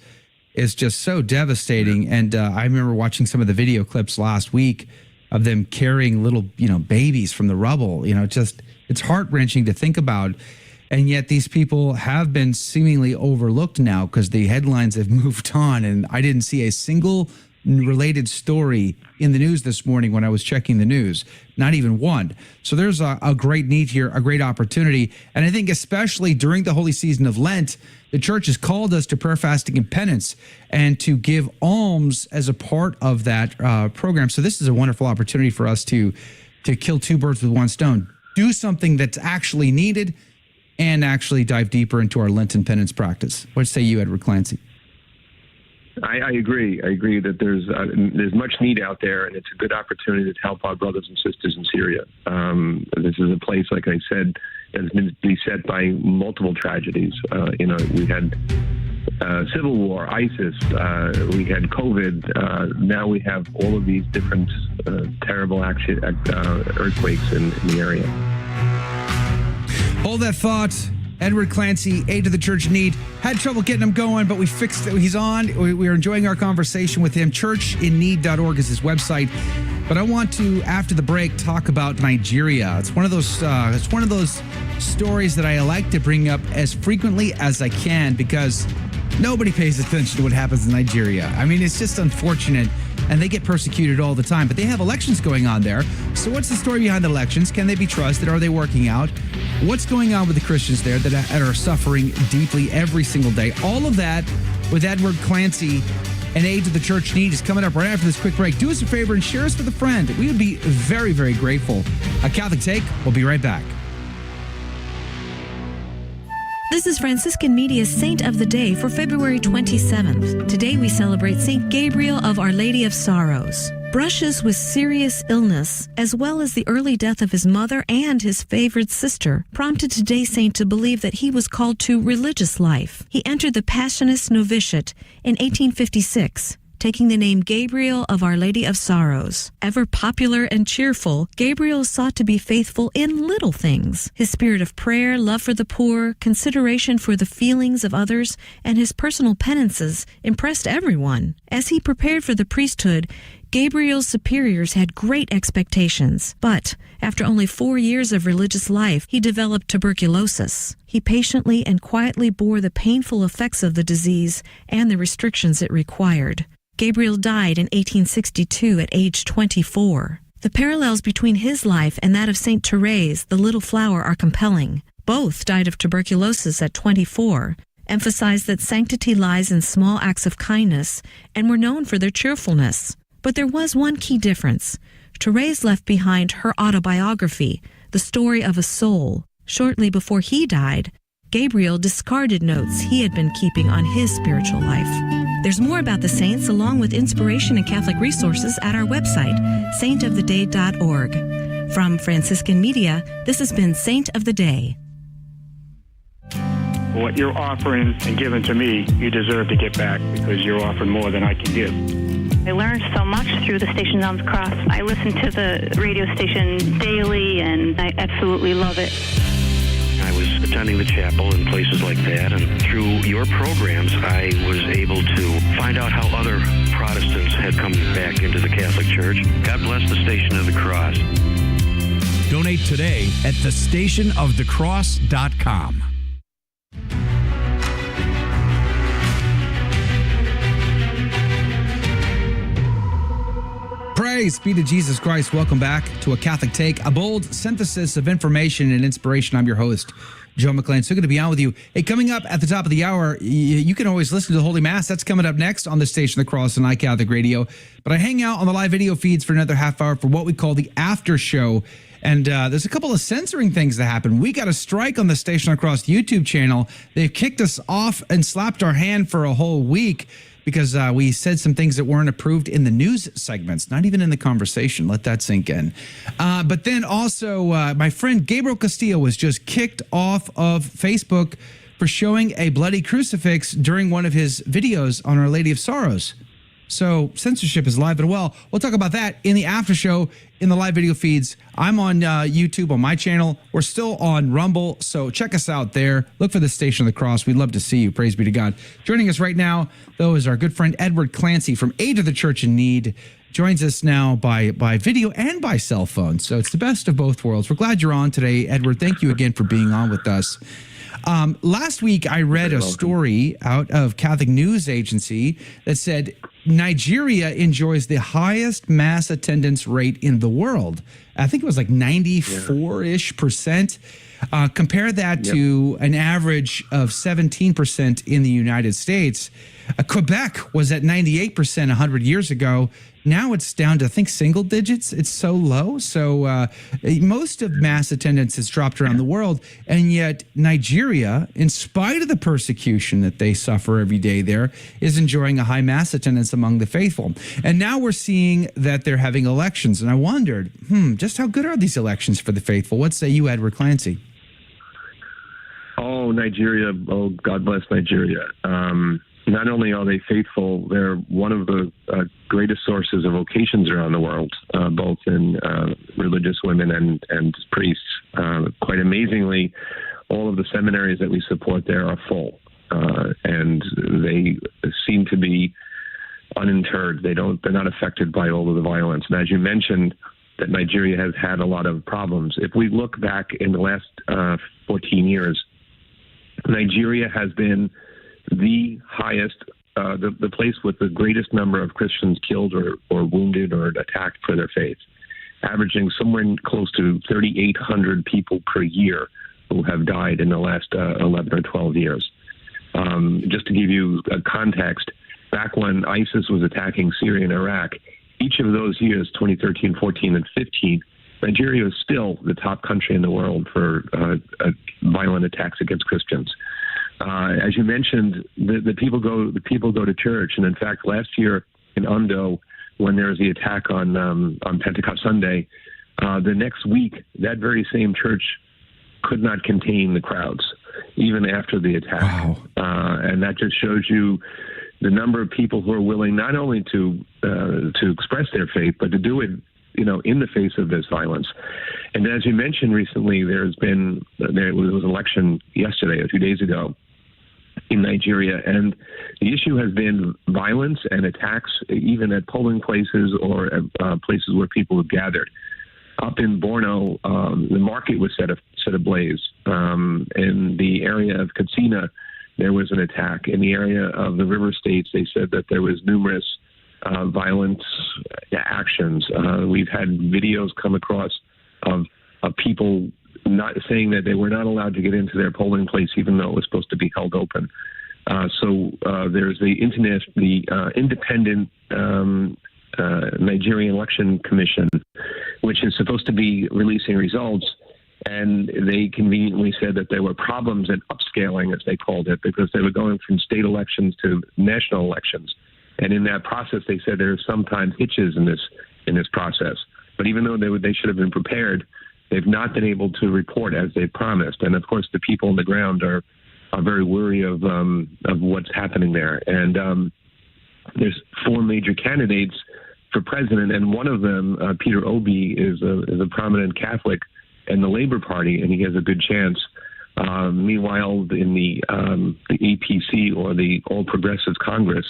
It's just so devastating. And I remember watching some of the video clips last week of them carrying little, babies from the rubble. It's heart-wrenching to think about. And yet these people have been seemingly overlooked now because the headlines have moved on. And I didn't see a single related story in the news this morning when I was checking the news, not even one. So there's a great need here, a great opportunity. And I think especially during the holy season of Lent, the church has called us to prayer, fasting, and penance, and to give alms as a part of that program. So this is a wonderful opportunity for us to kill two birds with one stone, do something that's actually needed, and actually dive deeper into our Lenten penance practice. What say you, Edward Clancy? I agree. I agree that there's much need out there, and it's a good opportunity to help our brothers and sisters in Syria. This is a place, like I said, that's been beset by multiple tragedies. We had civil war, ISIS, we had COVID. Now we have all of these different terrible earthquakes in the area. Hold that thought. Edward Clancy, Aid to the Church in Need. Had trouble getting him going, but we fixed it. He's on. We are enjoying our conversation with him. Churchinneed.org is his website. But I want to, after the break, talk about Nigeria. It's one of those stories that I like to bring up as frequently as I can because nobody pays attention to what happens in Nigeria. I mean, it's just unfortunate, and they get persecuted all the time. But they have elections going on there. So what's the story behind the elections? Can they be trusted? Are they working out? What's going on with the Christians there that are suffering deeply every single day? All of that with Edward Clancy and Aid to the Church in Need is coming up right after this quick break. Do us a favor and share us with a friend. We would be very, very grateful. A Catholic Take. We'll be right back. This is Franciscan Media's Saint of the Day for February 27th. Today we celebrate Saint Gabriel of Our Lady of Sorrows. Brushes with serious illness, as well as the early death of his mother and his favorite sister, prompted today's saint to believe that he was called to religious life. He entered the Passionist Novitiate in 1856, taking the name Gabriel of Our Lady of Sorrows. Ever popular and cheerful, Gabriel sought to be faithful in little things. His spirit of prayer, love for the poor, consideration for the feelings of others, and his personal penances impressed everyone. As he prepared for the priesthood, Gabriel's superiors had great expectations, but after only 4 years of religious life, he developed tuberculosis. He patiently and quietly bore the painful effects of the disease and the restrictions it required. Gabriel died in 1862 at age 24. The parallels between his life and that of Saint Therese, the Little Flower, are compelling. Both died of tuberculosis at 24, emphasized that sanctity lies in small acts of kindness, and were known for their cheerfulness. But there was one key difference. Therese left behind her autobiography, The Story of a Soul. Shortly before he died, Gabriel discarded notes he had been keeping on his spiritual life. There's more about the saints along with inspiration and Catholic resources at our website, saintoftheday.org. From Franciscan Media, this has been Saint of the Day. What you're offering and giving to me, you deserve to get back because you're offering more than I can give. I learned so much through the Stations on the Cross. I listen to the radio station daily, and I absolutely love it. I was attending the chapel and places like that, and through your programs, I was able to find out how other Protestants had come back into the Catholic Church. God bless the Station of the Cross. Donate today at thestationofthecross.com. Praise be to Jesus Christ. Welcome back to A Catholic Take, a bold synthesis of information and inspiration. I'm your host, Joe McLean. So good to be on with you. Hey, coming up at the top of the hour, you can always listen to the Holy Mass. That's coming up next on the Station of the Cross and iCatholic Radio. But I hang out on the live video feeds for another half hour for what we call the after show. And there's a couple of censoring things that happen. We got a strike on the Station Across YouTube channel. They've kicked us off and slapped our hand for a whole week because we said some things that weren't approved in the news segments, not even in the conversation. Let that sink in. But then also, my friend Gabriel Castillo was just kicked off of Facebook for showing a bloody crucifix during one of his videos on Our Lady of Sorrows. So censorship is alive and well. We'll talk about that in the after show, in the live video feeds. I'm on YouTube on my channel. We're still on Rumble, so check us out there. Look for the Station of the Cross. We'd love to see you. Praise be to God. Joining us right now, though, is our good friend Edward Clancy from Aid to the Church in Need. Joins us now by video and by cell phone. So it's the best of both worlds. We're glad you're on today, Edward. Thank you again for being on with us. Last week, I read a story out of Catholic News Agency that said Nigeria enjoys the highest mass attendance rate in the world. I think it was like 94-ish%. Compare that to an average of 17% in the United States. Quebec was at 98% 100 years ago. Now it's down to, I think, single digits. It's so low. So most of mass attendance has dropped around the world. And yet Nigeria, in spite of the persecution that they suffer every day there, is enjoying a high mass attendance among the faithful. And now we're seeing that they're having elections. And I wondered, just how good are these elections for the faithful? What say you, Edward Clancy? Oh, Nigeria. Oh, God bless Nigeria. Not only are they faithful, they're one of the greatest sources of vocations around the world, both in religious women and priests. Quite amazingly, all of the seminaries that we support there are full, and they seem to be uninterred. They're not affected by all of the violence. And as you mentioned, that Nigeria has had a lot of problems. If we look back in the last 14 years, Nigeria has been the highest, the place with the greatest number of Christians killed or wounded or attacked for their faith, averaging somewhere close to 3,800 people per year who have died in the last 11 or 12 years. Just to give you a context, back when ISIS was attacking Syria and Iraq, each of those years, 2013, 14, and 15, Nigeria is still the top country in the world for violent attacks against Christians. As you mentioned, the people go to church, and in fact, last year in Ondo, when there was the attack on Pentecost Sunday, the next week that very same church could not contain the crowds, even after the attack. Wow. And that just shows you the number of people who are willing not only to express their faith, but to do it, in the face of this violence. And as you mentioned recently, there was an election yesterday or 2 days ago in Nigeria, and the issue has been violence and attacks, even at polling places or at places where people have gathered. Up in Borno, the market was set ablaze. In the area of Katsina, there was an attack. In the area of the river states, they said that there was numerous violent actions. We've had videos come across of people not saying that they were not allowed to get into their polling place, even though it was supposed to be held open. So there's the independent Nigerian Election Commission, which is supposed to be releasing results. And they conveniently said that there were problems in upscaling, as they called it, because they were going from state elections to national elections. And in that process, they said there are sometimes hitches in this process. But even though they should have been prepared, they've not been able to report as they promised. And of course, the people on the ground are very wary of what's happening there. And there's four major candidates for president, and one of them, Peter Obi, is a prominent Catholic in the Labour Party, and he has a good chance. Meanwhile, in the APC, or the All Progressives Congress,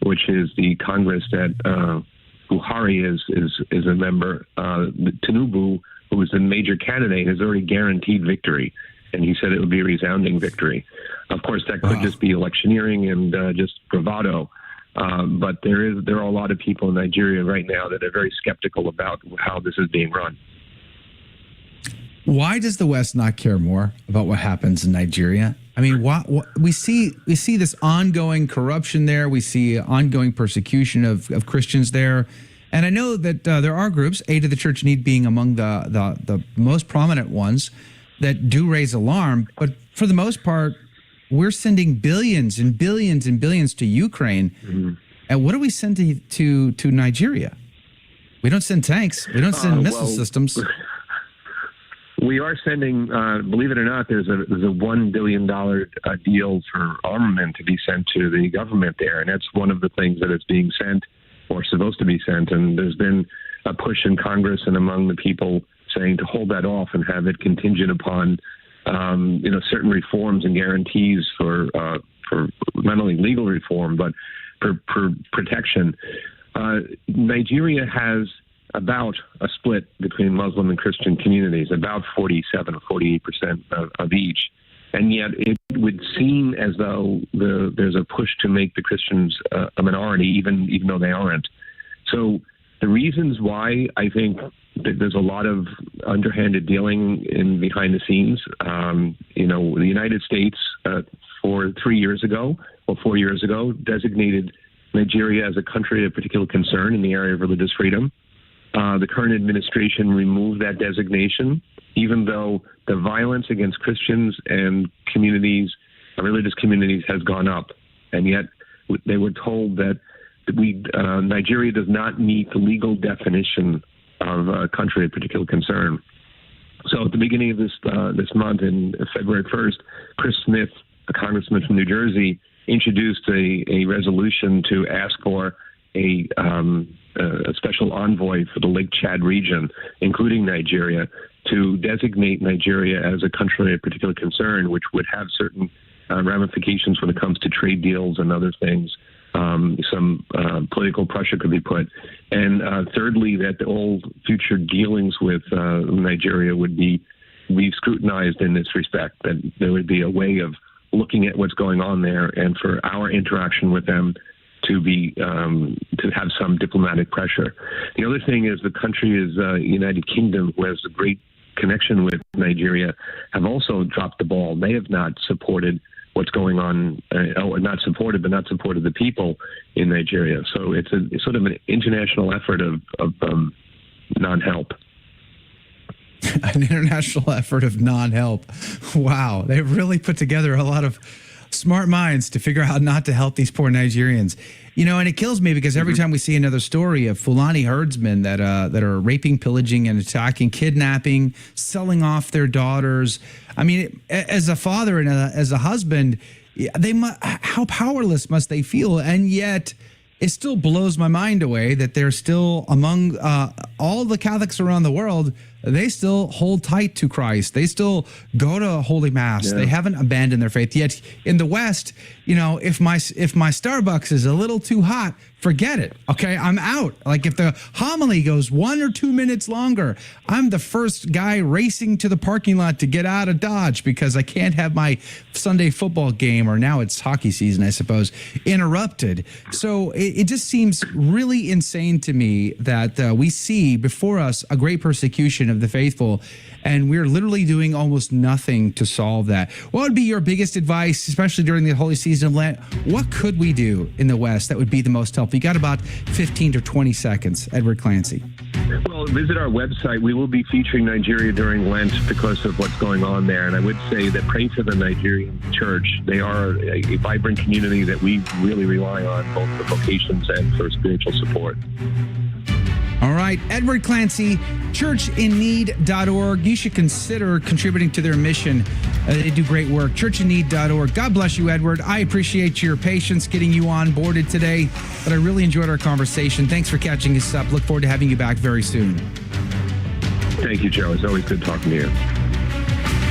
which is the Congress that Buhari is a member, Tinubu, who is the major candidate, has already guaranteed victory, and he said it would be a resounding victory. Of course, that could just be electioneering and just bravado. But there are a lot of people in Nigeria right now that are very skeptical about how this is being run. Why does the West not care more about what happens in Nigeria? I mean, what we see this ongoing corruption there. We see ongoing persecution of Christians there. And I know that there are groups, Aid to the Church in Need being among the most prominent ones, that do raise alarm. But for the most part, we're sending billions and billions and billions to Ukraine. And what do we send to Nigeria? We don't send tanks. We don't send missile systems. We are sending, believe it or not, there's a $1 billion deal for armament to be sent to the government there. And that's one of the things that is being sent or supposed to be sent. And there's been a push in Congress and among the people saying to hold that off and have it contingent upon, certain reforms and guarantees for not only legal reform, but for protection. Nigeria has about a split between Muslim and Christian communities, about 47 or 48% of each. And yet it would seem as though there's a push to make the Christians a minority, even though they aren't. So the reasons why I think that there's a lot of underhanded dealing behind the scenes, the United States 4 years ago, designated Nigeria as a country of particular concern in the area of religious freedom. The current administration removed that designation, even though the violence against Christians and religious communities has gone up. And yet they were told that Nigeria does not meet the legal definition of a country of particular concern. So at the beginning of this month, in February 1st, Chris Smith, a congressman from New Jersey, introduced a resolution to ask for a special envoy for the Lake Chad region, including Nigeria, to designate Nigeria as a country of particular concern, which would have certain ramifications when it comes to trade deals and other things. Some political pressure could be put. And thirdly, that all future dealings with Nigeria would be scrutinized in this respect, that there would be a way of looking at what's going on there, and for our interaction with them to have some diplomatic pressure. The other thing is the country is United Kingdom, who has a great connection with Nigeria, have also dropped the ball. They have not supported what's going on, not supported the people in Nigeria. So it's sort of an international effort of non-help. An international effort of non-help. Wow. They've really put together a lot of smart minds to figure out how not to help these poor Nigerians. And it kills me because every time we see another story of Fulani herdsmen that are raping, pillaging, and attacking, kidnapping, selling off their daughters. I mean, as a father and as a husband, how powerless must they feel? And yet it still blows my mind away that they're still among all the Catholics around the world. They still hold tight to Christ. They still go to Holy Mass. Yeah. They haven't abandoned their faith. Yet in the West, if my Starbucks is a little too hot, forget it. Okay, I'm out. Like if the homily goes 1 or 2 minutes longer, I'm the first guy racing to the parking lot to get out of Dodge because I can't have my Sunday football game, or now it's hockey season, I suppose, interrupted. So it just seems really insane to me that we see before us a great persecution of the faithful, and we're literally doing almost nothing to solve that. What would be your biggest advice, especially during the holy season of Lent? What could we do in the West that would be the most helpful? You got about 15 to 20 seconds, Edward Clancy. Well, visit our website. We will be featuring Nigeria during Lent because of what's going on there. And I would say that pray for the Nigerian church. They are a vibrant community that we really rely on, both for vocations and for spiritual support. All right, Edward Clancy, churchinneed.org. You should consider contributing to their mission. They do great work. Churchinneed.org. God bless you, Edward. I appreciate your patience getting you onboarded today, but I really enjoyed our conversation. Thanks for catching us up. Look forward to having you back very soon. Thank you, Joe. It's always good talking to you.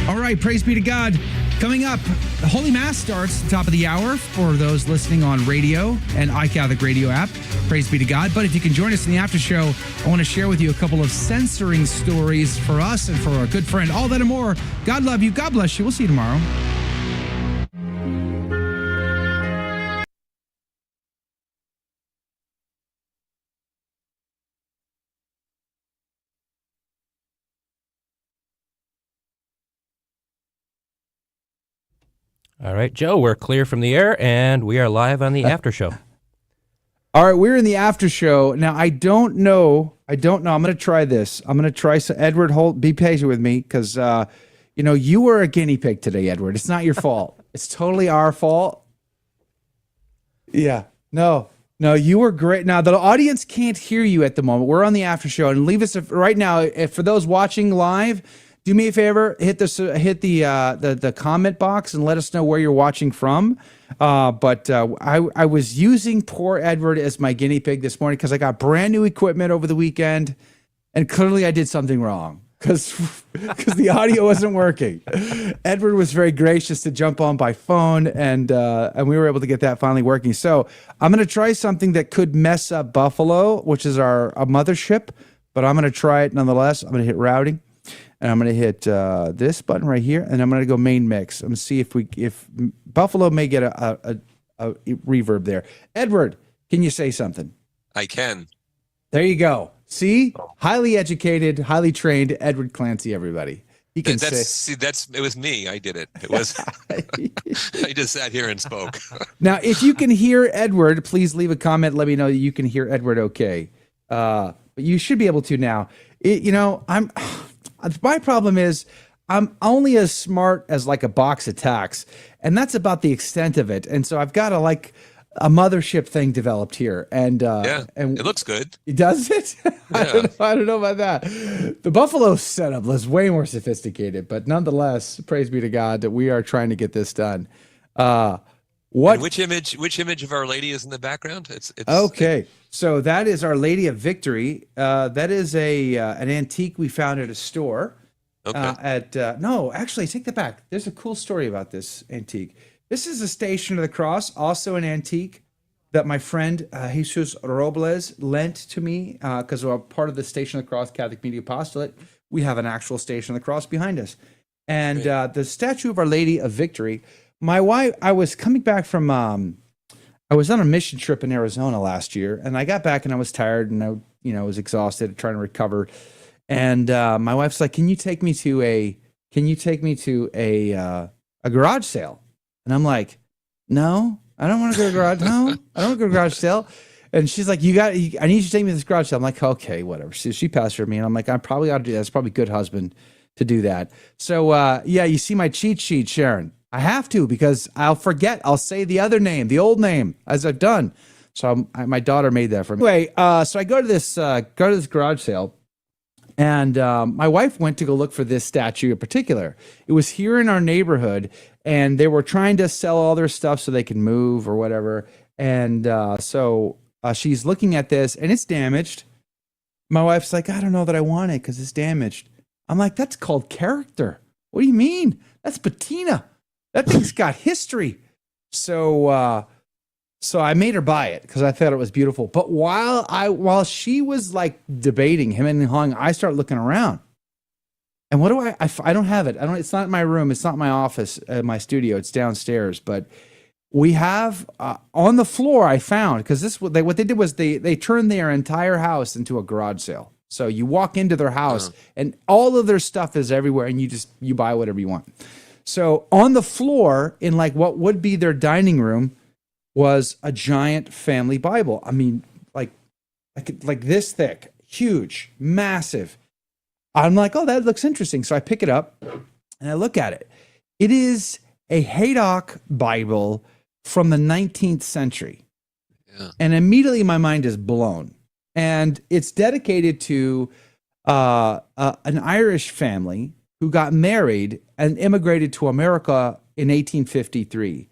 All right, praise be to God. Coming up, the Holy Mass starts at the top of the hour for those listening on radio and iCatholic radio app. Praise be to God. But if you can join us in the after show, I want to share with you a couple of censoring stories for us and for our good friend. All that and more. God love you. God bless you. We'll see you tomorrow. All right, Joe, we're clear from the air, and we are live on the after show. All right, we're in the after show. Now, I don't know. I'm going to try this. I'm going to try. So, Edward, be patient with me because, you were a guinea pig today, Edward. It's not your fault. It's totally our fault. Yeah. No, you were great. Now, the audience can't hear you at the moment. We're on the after show. And leave us right now. If for those watching live, do me a favor, hit the comment box and let us know where you're watching from. But I was using poor Edward as my guinea pig this morning because I got brand new equipment over the weekend, and clearly I did something wrong because the audio wasn't working. Edward was very gracious to jump on by phone, and we were able to get that finally working. So I'm going to try something that could mess up Buffalo, which is our mothership, but I'm going to try it nonetheless. I'm going to hit routing. And I'm going to hit this button right here, and I'm going to go main mix. I'm going to see if Buffalo may get a reverb there. Edward, can you say something? I can. There you go. See? Highly educated, highly trained Edward Clancy, everybody. He can say. It was me. I did it. It was. I just sat here and spoke. Now, if you can hear Edward, please leave a comment. Let me know that you can hear Edward okay. But you should be able to now. My problem is I'm only as smart as like a box of tacks, and that's about the extent of it. And so I've got a mothership thing developed here, and and it looks good. Does it? Yeah. I don't know about that. The Buffalo setup was way more sophisticated, but nonetheless, praise be to God that we are trying to get this done. Which image of Our Lady is in the background? It's okay. So that is Our Lady of Victory. That is an antique we found at a store. Okay. No, actually, take that back. There's a cool story about this antique. This is a Station of the Cross, also an antique that my friend Jesus Robles lent to me because we're part of the Station of the Cross Catholic Media Apostolate. We have an actual Station of the Cross behind us, and the statue of Our Lady of Victory. My wife, I was coming back from, I was on a mission trip in Arizona last year, and I got back and I was tired and I was exhausted trying to recover. And my wife's like, can you take me to a garage sale? And I'm like, no, I don't want to go to a garage. No, I don't want to go to a garage sale. And she's like, I need you to take me to this garage sale. I'm like, okay, whatever. She pastored me, and I'm like, I probably ought to do that. It's probably a good husband to do that. So you see my cheat sheet, Sharon. I have to because I'll forget. I'll say the other name, the old name, as I've done. So my daughter made that for me. Anyway, so I go to this garage sale, and my wife went to go look for this statue in particular. It was here in our neighborhood, and they were trying to sell all their stuff so they can move or whatever. And so she's looking at this, and it's damaged. My wife's like, I don't know that I want it because it's damaged. I'm like, that's called character. What do you mean? That's patina. That thing's got history. So I made her buy it because I thought it was beautiful. But while she was like debating him and hawing, I start looking around. And what do I don't have it. It's not in my room. It's not in my office, my studio. It's downstairs. But we have on the floor, I found, because what they did was they turned their entire house into a garage sale. So you walk into their house and all of their stuff is everywhere, and you buy whatever you want. So on the floor in like what would be their dining room was a giant family Bible. I mean, like this thick, huge, massive. I'm like, oh, that looks interesting. So I pick it up and I look at it. It is a Haydock Bible from the 19th century. Yeah. And immediately my mind is blown. And it's dedicated to an Irish family who got married and immigrated to America in 1853.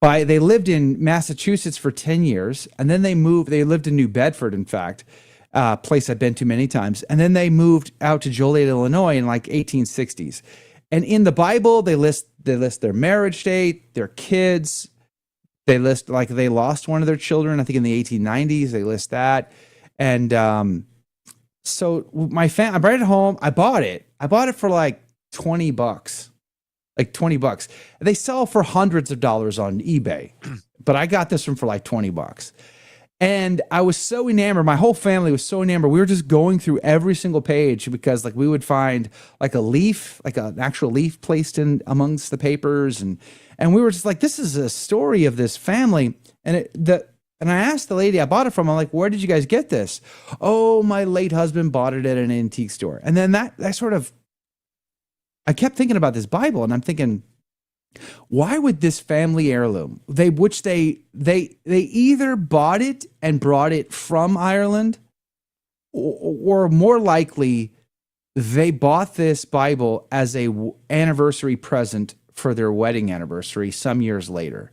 They lived in Massachusetts for 10 years, and then they lived in New Bedford, in fact, a place I've been to many times, and then they moved out to Joliet, Illinois in like 1860s. And in the Bible, they list their marriage date, their kids. They list like they lost one of their children, I think in the 1890s, they list that. And so I brought it home, I bought it for like $20. Like $20. They sell for hundreds of dollars on eBay, but I got this one for like $20. And I was so enamored. My whole family was so enamored. We were just going through every single page because like we would find like a leaf, like an actual leaf placed in amongst the papers. And we were just like, this is a story of this family. And And I asked the lady I bought it from, I'm like, where did you guys get this? Oh, my late husband bought it at an antique store. And then that sort of, I kept thinking about this Bible, and I'm thinking, why would this family heirloom, they either bought it and brought it from Ireland, or more likely, they bought this Bible as a anniversary present for their wedding anniversary some years later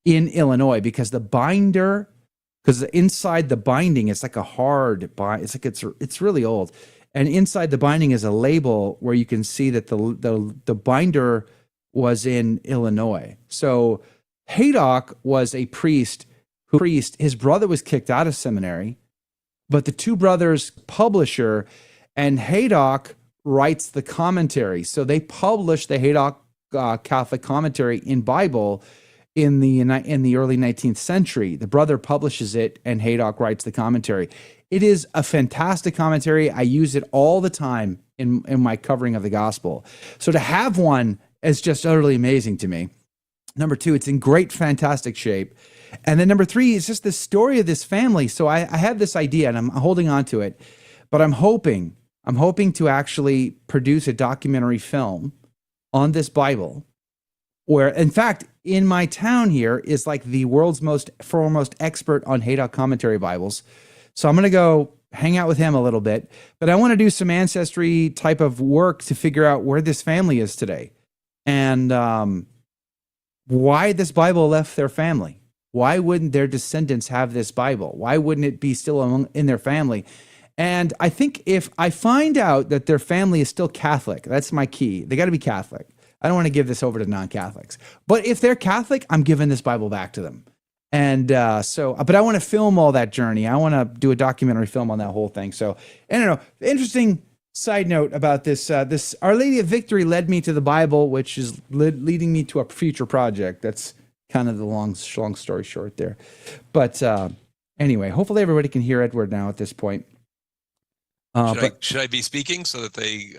in Illinois, because the binder, because inside the binding, it's like a hard bind. It's like it's really old, and inside the binding is a label where you can see that the binder was in Illinois. So Haydock was a priest. His brother was kicked out of seminary, but the two brothers publisher, and Haydock writes the commentary. So they published the Haydock Catholic commentary in Bible in the early 19th century. The brother publishes it, and Haydock writes the commentary. It is a fantastic commentary. I use it all the time in my covering of the gospel. So to have one is just utterly amazing to me. Number two, it's in great, fantastic shape. And then number three is just the story of this family. So I have this idea, and I'm holding on to it, but I'm hoping to actually produce a documentary film on this Bible, where, in fact, in my town here is like the world's most foremost expert on Haydock commentary Bibles. So I'm going to go hang out with him a little bit, but I want to do some ancestry type of work to figure out where this family is today, and why this Bible left their family. Why wouldn't their descendants have this Bible? Why wouldn't it be still in their family? And I think if I find out that their family is still Catholic, that's my key. They got to be Catholic. I don't want to give this over to non-Catholics. But if they're Catholic, I'm giving this Bible back to them. And but I want to film all that journey. I want to do a documentary film on that whole thing. So, I don't know. Interesting side note about this. This Our Lady of Victory led me to the Bible, which is leading me to a future project. That's kind of the long story short there. But anyway, hopefully everybody can hear Edward now at this point. Should I be speaking so that they?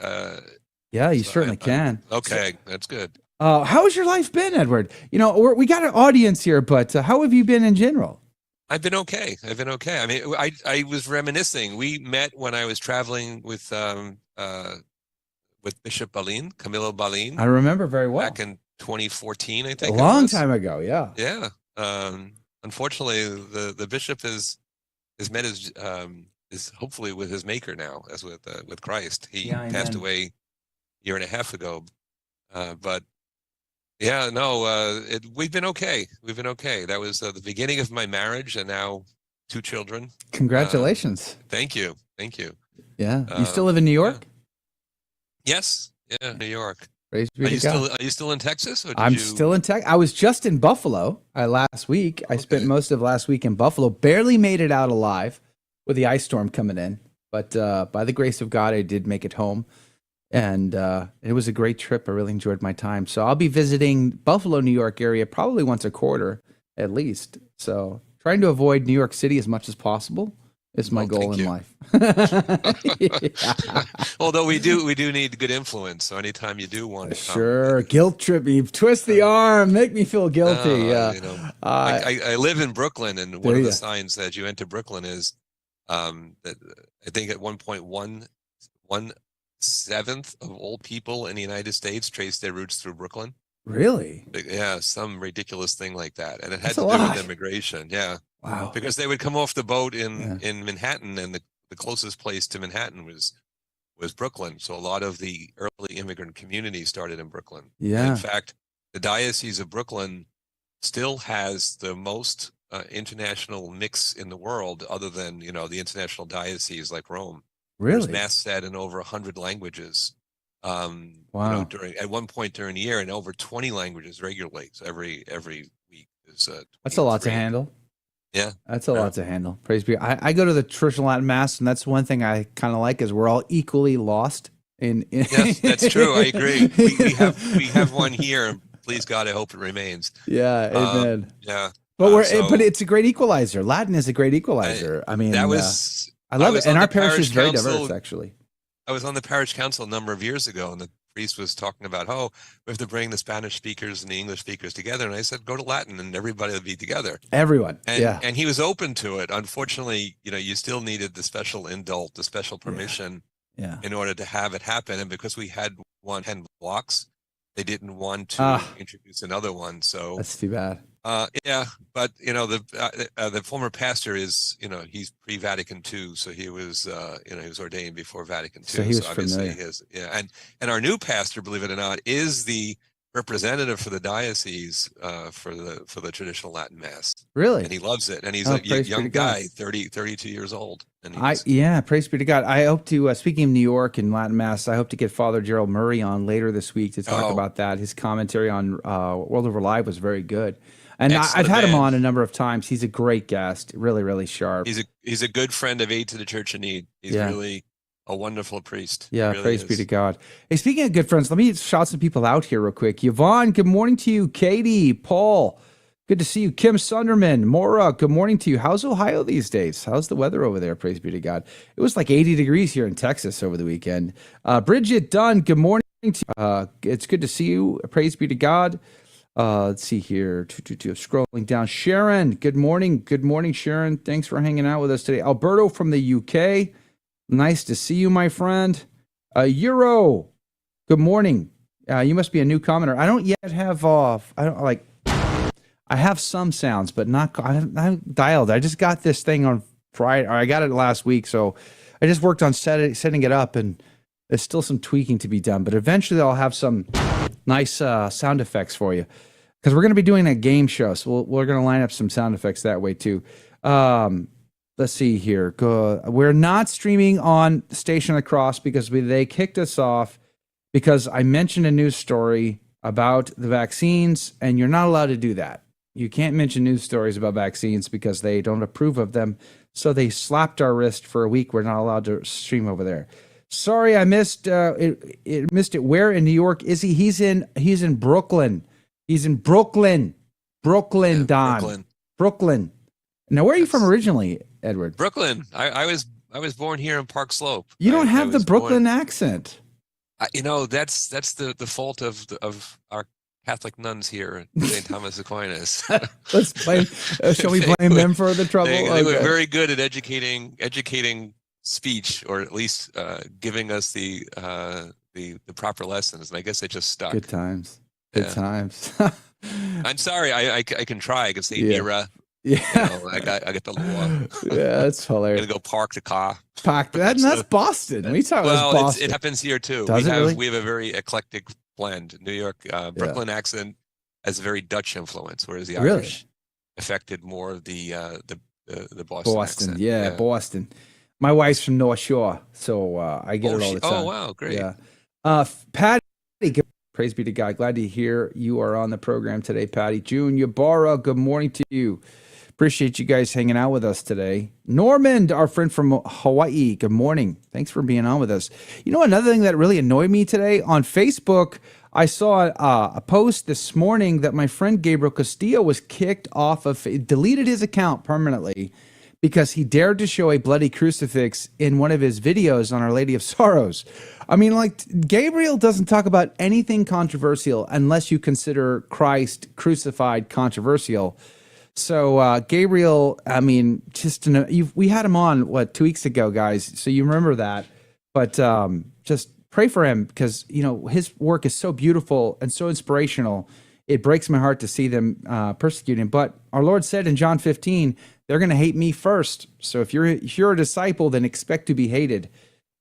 Yeah, you certainly can. Okay, that's good. How has your life been, Edward? You know, we got an audience here, but how have you been in general? I've been okay. I mean, I was reminiscing. We met when I was traveling with Bishop Balin, Camilo Balin. I remember very well. Back in 2014, I think. A long time ago, yeah. Yeah. Unfortunately, the bishop is met his is hopefully with his maker now, as with Christ. He passed away a year and a half ago, but yeah, no, we've been okay. That was the beginning of my marriage, and now 2 children. Congratulations! Thank you. Yeah, you still live in New York? Yes, yeah, New York. Praise be to God. Are you still in Texas? Or I'm still in Texas. I was just in Buffalo last week. I spent most of last week in Buffalo. Barely made it out alive with the ice storm coming in, but by the grace of God, I did make it home, and it was a great trip. I really enjoyed my time. So I'll be visiting Buffalo, New York area probably once a quarter at least. So trying to avoid New York City as much as possible is my goal in life. Although we do need good influence. So anytime you do want to come, sure, guilt trip me, twist the arm, make me feel guilty. I live in Brooklyn, and one of the signs that you enter Brooklyn is that I think at one point 1/7 of all people in the United States trace their roots through Brooklyn. Really? Yeah, some ridiculous thing like that, and it had to do with immigration. Yeah. Wow. Because they would come off the boat in Manhattan, and the closest place to Manhattan was Brooklyn. So a lot of the early immigrant community started in Brooklyn. Yeah. And in fact, the Diocese of Brooklyn still has the most international mix in the world, other than the international dioceses like Rome. Really? There's mass said in over 100 languages. Wow. At one point during the year, in over 20 languages regularly. So every week is. That's a lot to handle. Yeah, that's a lot to handle. Praise be. I go to the traditional Latin Mass, and that's one thing I kind of like is we're all equally lost. Yes, that's true. I agree. We have one here. Please God, I hope it remains. Yeah, amen. Yeah, but but it's a great equalizer. Latin is a great equalizer. I mean, I love it, and our parish is very diverse. Actually, I was on the parish council a number of years ago, and the priest was talking about, oh, we have to bring the Spanish speakers and the English speakers together. And I said, go to Latin and everybody will be together. Everyone. And he was open to it. Unfortunately, you still needed the special indult, the special permission in order to have it happen. And because we had 10 blocks, they didn't want to introduce another one. So that's too bad. But the former pastor is, he's pre-Vatican II, so he was, he was ordained before Vatican II. So he was obviously familiar. And our new pastor, believe it or not, is the representative for the diocese for the traditional Latin Mass. Really? And he loves it. And he's a young guy, 32 years old. And praise be to God. I hope to, speaking of New York and Latin Mass, I hope to get Father Gerald Murray on later this week to talk about that. His commentary on World Over Live was very good. And I've had him on a number of times. He's a great guest, really, really sharp. He's a good friend of Aid to the Church in Need. He's really a wonderful priest. Yeah, really praise be to God. Hey, speaking of good friends, let me shout some people out here real quick. Yvonne, good morning to you. Katie, Paul, good to see you. Kim Sunderman, Maura, good morning to you. How's Ohio these days? How's the weather over there? Praise be to God. It was like 80 degrees here in Texas over the weekend. Bridget Dunn, good morning to you. It's good to see you. Praise be to God. Let's see here. Scrolling down. Sharon, good morning. Good morning, Sharon. Thanks for hanging out with us today. Alberto from the UK. Nice to see you, my friend. Euro, good morning. You must be a new commenter. I don't yet have I have some sounds, but not. I'm dialed. I just got this thing on Friday. Or I got it last week, so I just worked on setting it up, and there's still some tweaking to be done. But eventually, I'll have some nice sound effects for you, because we're going to be doing a game show, so we're going to line up some sound effects that way too. Let's see here. We're not streaming on Station of the Cross because they kicked us off because I mentioned a news story about the vaccines, and you're not allowed to do that. You can't mention news stories about vaccines because they don't approve of them. So they slapped our wrist for a week. We're not allowed to stream over there. Sorry, I missed it. Missed it. Where in New York is he? He's in Brooklyn. He's in Brooklyn. Brooklyn, Don. Brooklyn. Now, where are you from originally, Edward? Brooklyn. I was born here in Park Slope. You don't have the Brooklyn accent. That's the fault of our Catholic nuns here at St. Thomas Aquinas. Let's blame. Shall we blame them for the trouble? They were very good at educating speech, or at least giving us the proper lessons. And I guess they just stuck. Good times. Good times. I'm sorry. I can try. I can say Mira. Yeah, I got the law. Yeah, that's hilarious. I'm gonna go park the car. That's Boston. We talk about Boston. It happens here too. Really? We have a very eclectic blend. New York, Brooklyn accent has a very Dutch influence, whereas the Irish affected more of the Boston accent. Yeah, Boston. My wife's from North Shore, so I get it all the time. Oh wow, great. Yeah, Patty. Praise be to God. Glad to hear you are on the program today, Patty. June Ybarra, good morning to you. Appreciate you guys hanging out with us today. Normand, our friend from Hawaii, good morning. Thanks for being on with us. You know, another thing that really annoyed me today, on Facebook, I saw a post this morning that my friend Gabriel Castillo was kicked off of, deleted his account permanently because he dared to show a bloody crucifix in one of his videos on Our Lady of Sorrows. I mean, like, Gabriel doesn't talk about anything controversial unless you consider Christ crucified controversial. So Gabriel, I mean, we had him on, 2 weeks ago, guys. So you remember that. But just pray for him because, his work is so beautiful and so inspirational. It breaks my heart to see them persecute him. But our Lord said in John 15, they're going to hate me first. So if you're a disciple, then expect to be hated.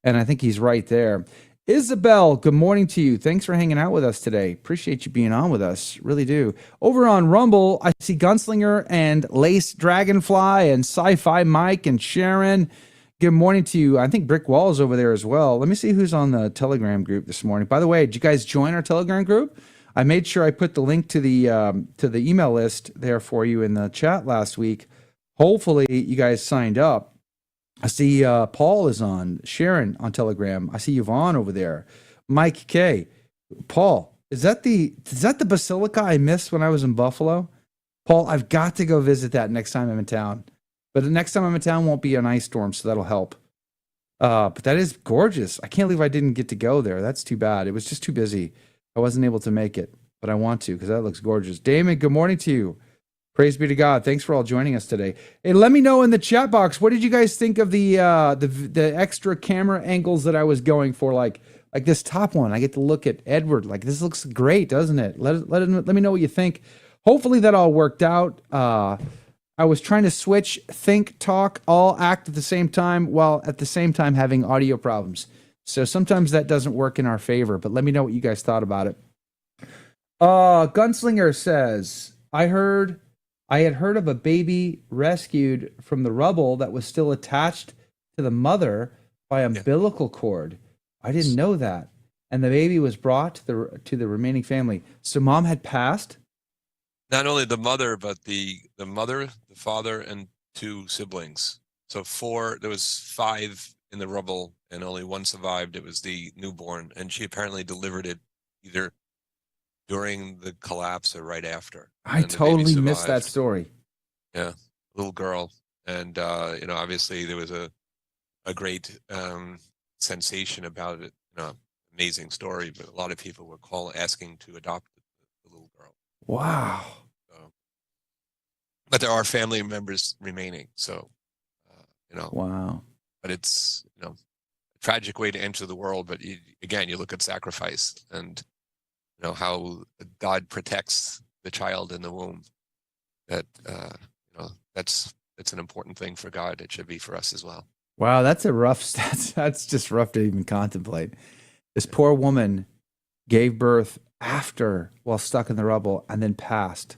And I think he's right there. Isabel, good morning to you. Thanks for hanging out with us today. Appreciate you being on with us. Really do. Over on Rumble, I see Gunslinger and Lace Dragonfly and Sci-Fi Mike and Sharon. Good morning to you. I think Brick Wall is over there as well. Let me see who's on the Telegram group this morning. By the way, did you guys join our Telegram group? I made sure I put the link to the email list there for you in the chat last week. Hopefully you guys signed up. I see Paul is on, Sharon on Telegram. I see Yvonne over there. Mike K. Paul, is that the Basilica I missed when I was in Buffalo? Paul, I've got to go visit that next time I'm in town. But the next time I'm in town won't be an ice storm, so that'll help. But that is gorgeous. I can't believe I didn't get to go there. That's too bad. It was just too busy. I wasn't able to make it, but I want to because that looks gorgeous. Damon, good morning to you. Praise be to God. Thanks for all joining us today. Hey, let me know in the chat box, what did you guys think of the extra camera angles that I was going for? Like this top one, I get to look at Edward. Like, this looks great, doesn't it? Let me know what you think. Hopefully that all worked out. I was trying to switch, think, talk, all act at the same time, while at the same time having audio problems. So sometimes that doesn't work in our favor, but let me know what you guys thought about it. Gunslinger says, I had heard of a baby rescued from the rubble that was still attached to the mother by umbilical cord. I didn't know that. And the baby was brought to the remaining family. So mom had passed? Not only the mother, but the mother, the father, and 2 siblings. So there was 5 in the rubble, and only 1 survived. It was the newborn, and she apparently delivered it either during the collapse or right after. I totally missed that story. Yeah, little girl, and obviously there was a great sensation about it. Amazing story, but a lot of people were asking to adopt the little girl. Wow. But there are family members remaining, so Wow. But it's a tragic way to enter the world. But you look at sacrifice and how God protects the child in the womb. That's an important thing for God. It should be for us as well. Wow, that's just rough to even contemplate. This poor woman gave birth while stuck in the rubble, and then passed.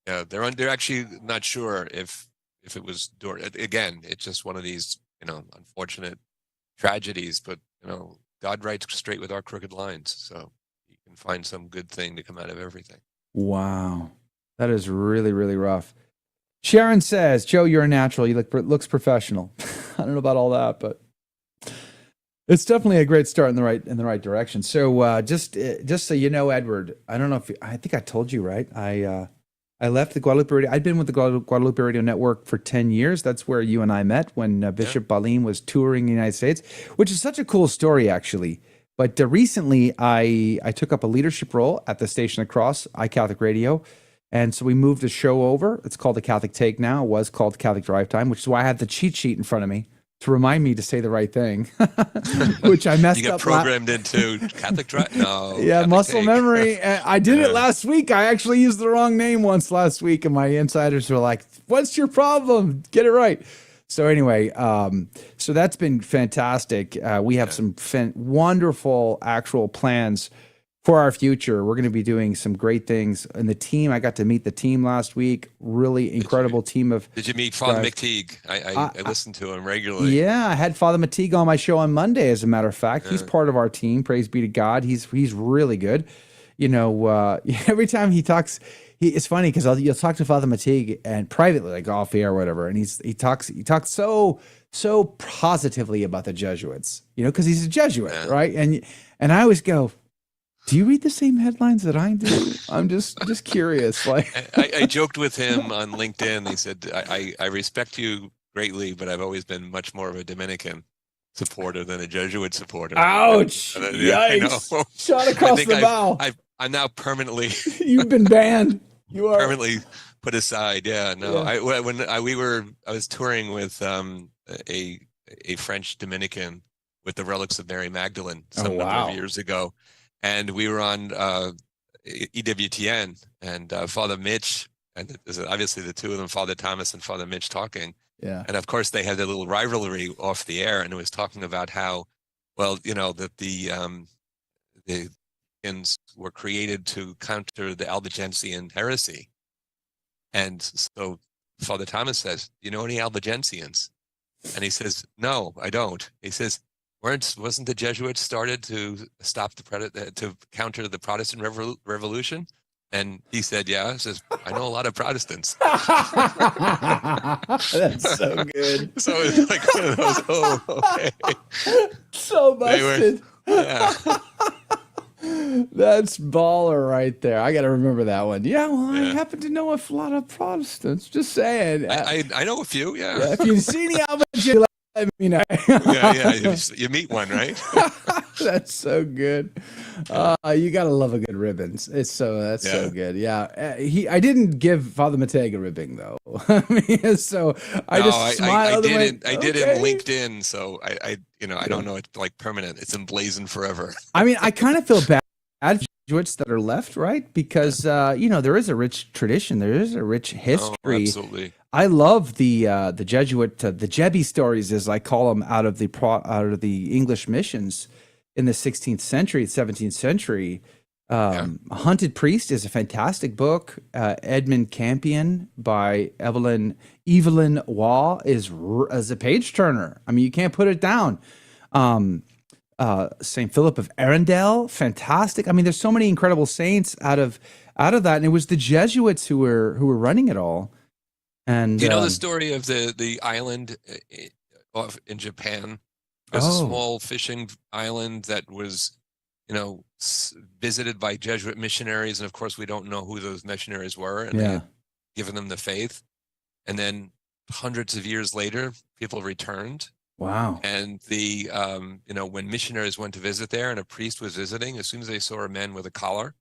Yeah, they're actually not sure if it was during. Again, it's just one of these unfortunate tragedies. But God writes straight with our crooked lines, so you can find some good thing to come out of everything. Wow, that is really, really rough. Sharon says, "Joe, you're a natural. You looks professional." I don't know about all that, but it's definitely a great start in the right direction. So just so you know, Edward, I don't know I think I told you, right? I left the Guadalupe Radio. I'd been with the Guadalupe Radio Network for 10 years. That's where you and I met when Bishop Balim was touring the United States, which is such a cool story, actually. But recently, I took up a leadership role at the station across iCatholic Radio. And so we moved the show over. It's called The Catholic Take now. It was called Catholic Drive Time, which is why I have the cheat sheet in front of me to remind me to say the right thing, which I messed up. You get programmed into Catholic Drive? No. Yeah, Catholic muscle Take. memory. I did it last week. I actually used the wrong name once last week, and my insiders were like, what's your problem? Get it right. So anyway, so that's been fantastic. We have some wonderful actual plans for our future. We're going to be doing some great things. And the team, I got to meet the team last week. Really incredible team of. Did you meet Father guys. McTeague? I listened to him regularly. Yeah, I had Father McTeague on my show on Monday, as a matter of fact. He's part of our team. Praise be to God. He's really good. Every time he talks, it's funny because you'll talk to Father McTeague and privately, like off air or whatever, and he talks so positively about the Jesuits, because he's a Jesuit, right? And I always go, do you read the same headlines that I do? I'm just curious. Like I joked with him on LinkedIn. He said, I respect you greatly, but I've always been much more of a Dominican supporter than a Jesuit supporter. Ouch! Yikes! Shot across the bow. I'm now permanently. You've been banned. You are permanently put aside. Yeah, no. Yeah. I was touring with a French Dominican with the relics of Mary Magdalene some number of years ago. And we were on EWTN, and Father Mitch, and obviously the two of them, Father Thomas and Father Mitch, talking. Yeah. And of course, they had a little rivalry off the air, and it was talking about how, that the were created to counter the Albigensian heresy. And so Father Thomas says, "Do you know any Albigensians?" And he says, "No, I don't." He says, wasn't the Jesuits started to stop to counter the Protestant Revolution? And he said, "Yeah." He says, "I know a lot of Protestants." That's so good. So it's like one of those. Oh, okay. So busted. Yeah. That's baller right there. I got to remember that one. Yeah, well, I happen to know a lot of Protestants. Just saying. I know a few. Yeah. If you see any Albigensians, I mean, you meet one, right? That's so good. You gotta love a good ribbons. That's so good. Yeah, I didn't give Father Mateg a ribbing though. I mean, so I just smiled. I did in LinkedIn, so I don't know. It's like permanent. It's emblazoned forever. I mean, I kind of feel bad at Jesuits that are left, right? Because there is a rich tradition, there is a rich history. Oh, absolutely. I love the Jesuit, the Jebi stories, as I call them, out of the English missions in the 16th century, 17th century. A Hunted Priest is a fantastic book. Edmund Campion by Evelyn Waugh is a page turner. I mean, you can't put it down. Saint Philip of Arundel, fantastic. I mean, there's so many incredible saints out of that, and it was the Jesuits who were running it all. And do you know the story of the island off in Japan? There's a small fishing island that was, visited by Jesuit missionaries, and of course we don't know who those missionaries were, and they had given them the faith. And then hundreds of years later, people returned. Wow. And when missionaries went to visit there and a priest was visiting, as soon as they saw a man with a collar,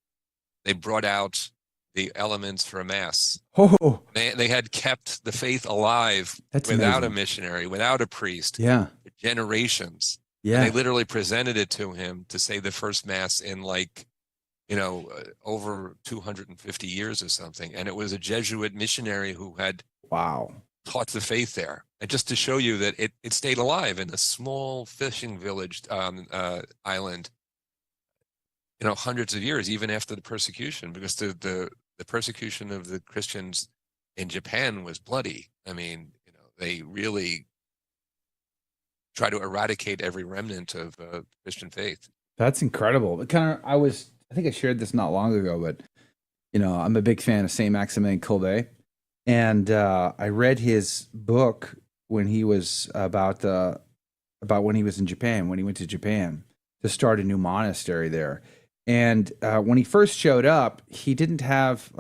they brought out the elements for a mass. Oh, they had kept the faith alive without a missionary, without a priest. Yeah. For generations. Yeah. And they literally presented it to him to say the first mass in over 250 years or something. And it was a Jesuit missionary who had taught the faith there. And just to show you that it stayed alive in a small fishing village island, hundreds of years, even after the persecution, because the persecution of the Christians in Japan was bloody. I mean, they really try to eradicate every remnant of Christian faith. That's incredible. I think I shared this not long ago, but I'm a big fan of Saint Maximin Kolbe, and I read his book when he was about when he was in Japan, when he went to Japan to start a new monastery there. And when he first showed up, he didn't have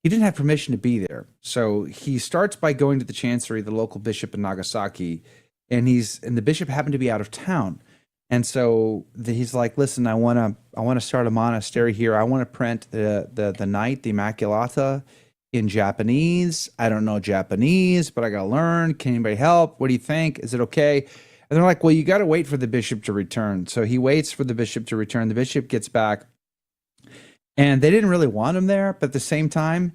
permission to be there. So he starts by going to the chancery, the local bishop in Nagasaki, and the bishop happened to be out of town. And so he's like, listen, I want to start a monastery here. I want to print the Night, the Immaculata, in Japanese. I don't know Japanese, but I got to learn. Can anybody help? What do you think? Is it okay? And they're like, well, you got to wait for the bishop to return. So he waits for the bishop to return. The bishop gets back, and they didn't really want him there, but at the same time,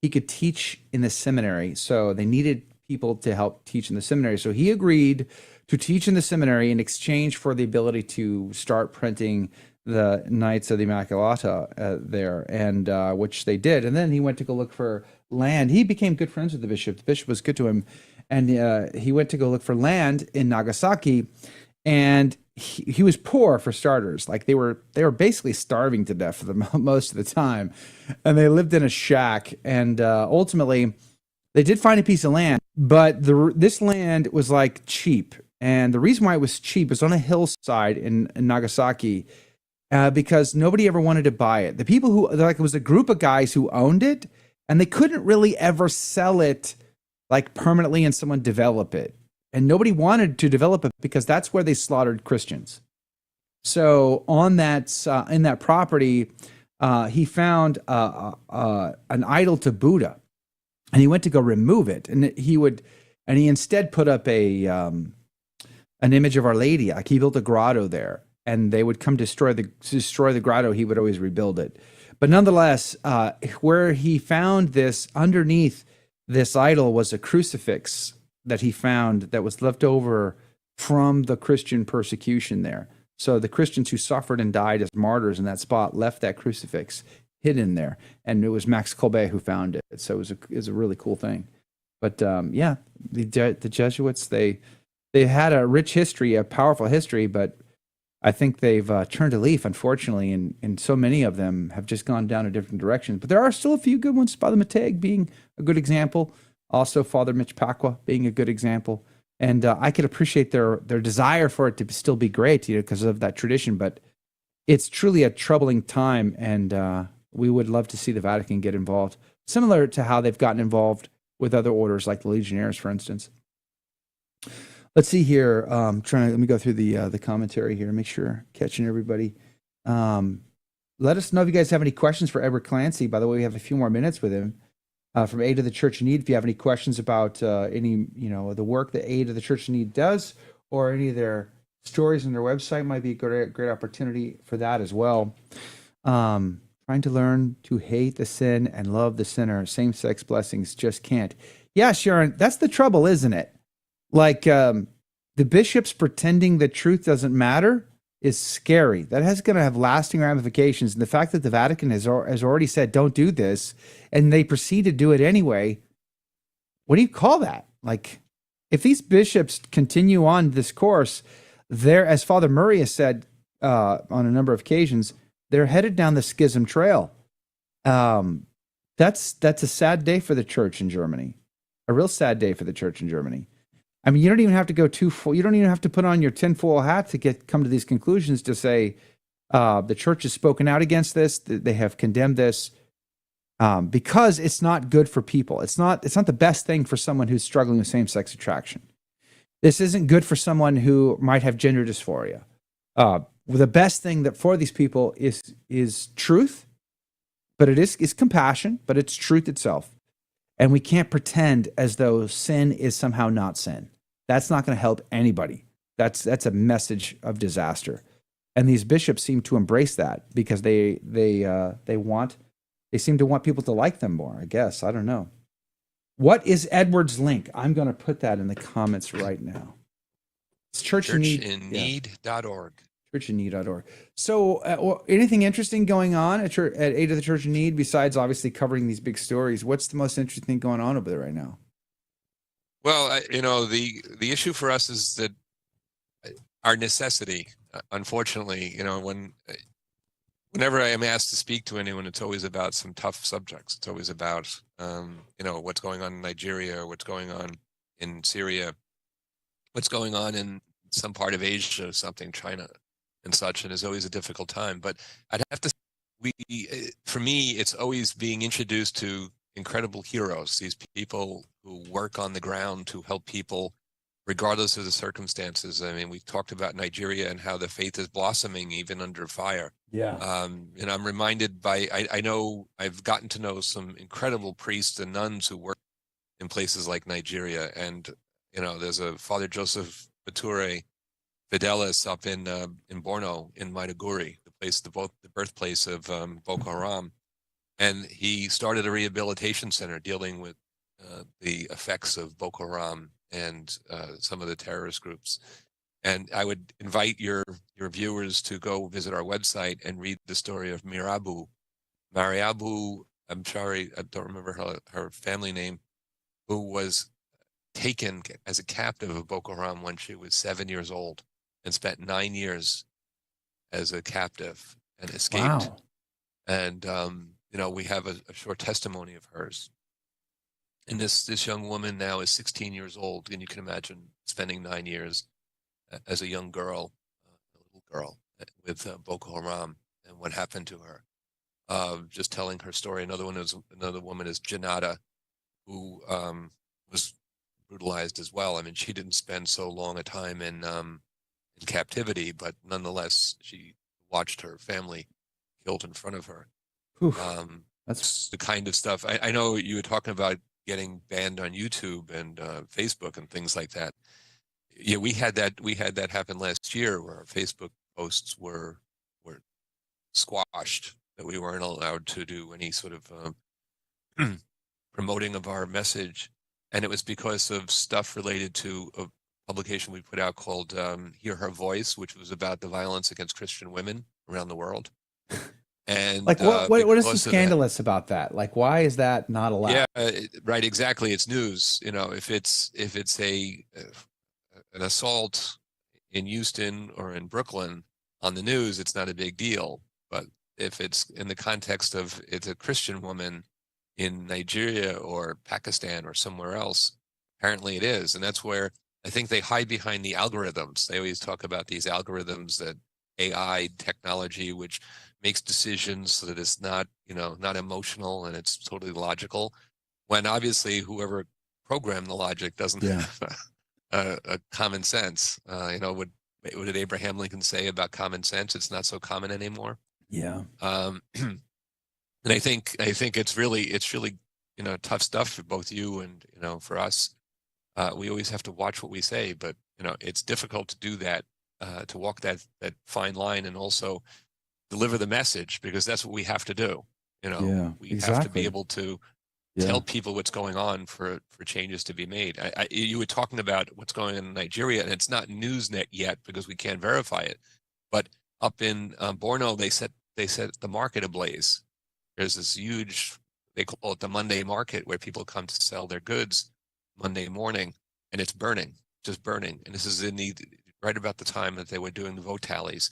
he could teach in the seminary. So they needed people to help teach in the seminary. So he agreed to teach in the seminary in exchange for the ability to start printing the Knights of the Immaculata there, and which they did. And then he went to go look for land. He became good friends with the bishop. The bishop was good to him. And he went to go look for land in Nagasaki, and he was poor for starters. Like they were basically starving to death for most of the time, and they lived in a shack. And ultimately, they did find a piece of land, but this land was like cheap. And the reason why it was cheap is on a hillside in Nagasaki, because nobody ever wanted to buy it. The people it was a group of guys who owned it, and they couldn't really ever sell it permanently and someone develop it. And nobody wanted to develop it because that's where they slaughtered Christians. So on that, in that property, he found an idol to Buddha, and he went to go remove it. And he instead put up an image of Our Lady. Like he built a grotto there, and they would come destroy the grotto. He would always rebuild it. But nonetheless, where he found this underneath this idol was a crucifix that he found that was left over from the Christian persecution there. So the Christians who suffered and died as martyrs in that spot left that crucifix hidden there. And it was Max Kolbe who found it. So it was a really cool thing. But the Jesuits, they had a rich history, a powerful history, but I think they've turned a leaf, unfortunately, and so many of them have just gone down a different direction. But there are still a few good ones, Father Mateg being a good example, also Father Mitch Pacwa being a good example. And I could appreciate their desire for it to still be great, because of that tradition. But it's truly a troubling time, and we would love to see the Vatican get involved, similar to how they've gotten involved with other orders like the Legionnaires, for instance. Let's see here. Let me go through the commentary here to make sure catching everybody. Let us know if you guys have any questions for Edward Clancy. By the way, we have a few more minutes with him. From Aid of the Church in Need. If you have any questions about any, the work that Aid of the Church in Need does, or any of their stories on their website, might be a great opportunity for that as well. Trying to learn to hate the sin and love the sinner. Same-sex blessings just can't. Yeah, Sharon, that's the trouble, isn't it? Like the bishops pretending the truth doesn't matter is scary. That is going to have lasting ramifications. And the fact that the Vatican has already said, don't do this, and they proceed to do it anyway, what do you call that? Like, if these bishops continue on this course, they're, as Father Murray has said on a number of occasions, they're headed down the schism trail. That's a sad day for the church in Germany. A real sad day for the church in Germany. I mean, you don't even have to go too full. You don't even have to put on your tinfoil hat to come to these conclusions to say the church has spoken out against this. They have condemned this because it's not good for people. It's not the best thing for someone who's struggling with same-sex attraction. This isn't good for someone who might have gender dysphoria. The best thing that for these people is truth, but it's compassion, but it's truth itself. And we can't pretend as though sin is somehow not sin. That's not going to help anybody. That's a message of disaster. And these bishops seem to embrace that because they seem to want people to like them more, I guess. I don't know. What is Edward's link? I'm going to put that in the comments right now. It's churchinneed.org. Churchinneed.org. So anything interesting going on at Aid of the Church in Need besides obviously covering these big stories? What's the most interesting thing going on over there right now? Well, the issue for us is that our necessity, unfortunately, whenever I am asked to speak to anyone, it's always about some tough subjects. It's always about, what's going on in Nigeria, what's going on in Syria, what's going on in some part of Asia, something, China and such. And it's always a difficult time. But I'd have to say, for me, it's always being introduced to incredible heroes, these people who work on the ground to help people regardless of the circumstances. I mean, we've talked about Nigeria and how the faith is blossoming even under fire. Yeah. And I'm reminded by, I know I've gotten to know some incredible priests and nuns who work in places like Nigeria. And, there's a Father Joseph Bature Fidelis up in Borno, in Maiduguri, the birthplace of Boko Haram. And he started a rehabilitation center dealing with the effects of Boko Haram and some of the terrorist groups. And I would invite your viewers to go visit our website and read the story of Mariabu, I'm sorry, I don't remember her family name, who was taken as a captive of Boko Haram when she was 7 years old and spent 9 years as a captive and escaped. Wow. And, we have a short testimony of hers. And this young woman now is 16 years old, and you can imagine spending 9 years as a young girl, a little girl, with Boko Haram and what happened to her. Just telling her story. Another woman is Janata, who was brutalized as well. I mean, she didn't spend so long a time in captivity, but nonetheless, she watched her family killed in front of her. That's the kind of stuff. I know you were talking about getting banned on YouTube and Facebook and things like that. Yeah, we had that happen last year where our Facebook posts were squashed, that we weren't allowed to do any sort of promoting of our message. And it was because of stuff related to a publication we put out called Hear Her Voice, which was about the violence against Christian women around the world. And like what is so scandalous about that? Like, why is that not allowed? Yeah, right. Exactly. It's news. If it's an assault in Houston or in Brooklyn on the news, it's not a big deal. But if it's in the context of it's a Christian woman in Nigeria or Pakistan or somewhere else, apparently it is. And that's where I think they hide behind the algorithms. They always talk about these algorithms, that AI technology, which makes decisions so that it's not emotional and it's totally logical, when obviously whoever programmed the logic doesn't have common sense. What did Abraham Lincoln say about common sense? It's not so common anymore. Yeah. And I think it's really tough stuff for both you and for us. We always have to watch what we say, but it's difficult to do that, to walk that fine line and also deliver the message, because that's what we have to do. We have to be able to tell people what's going on for changes to be made. You were talking about what's going on in Nigeria, and it's not news net yet because we can't verify it. But up in Borno, they set the market ablaze. There's this huge, they call it the Monday market, where people come to sell their goods Monday morning, and it's burning, just burning. And this is right about the time that they were doing the vote tallies.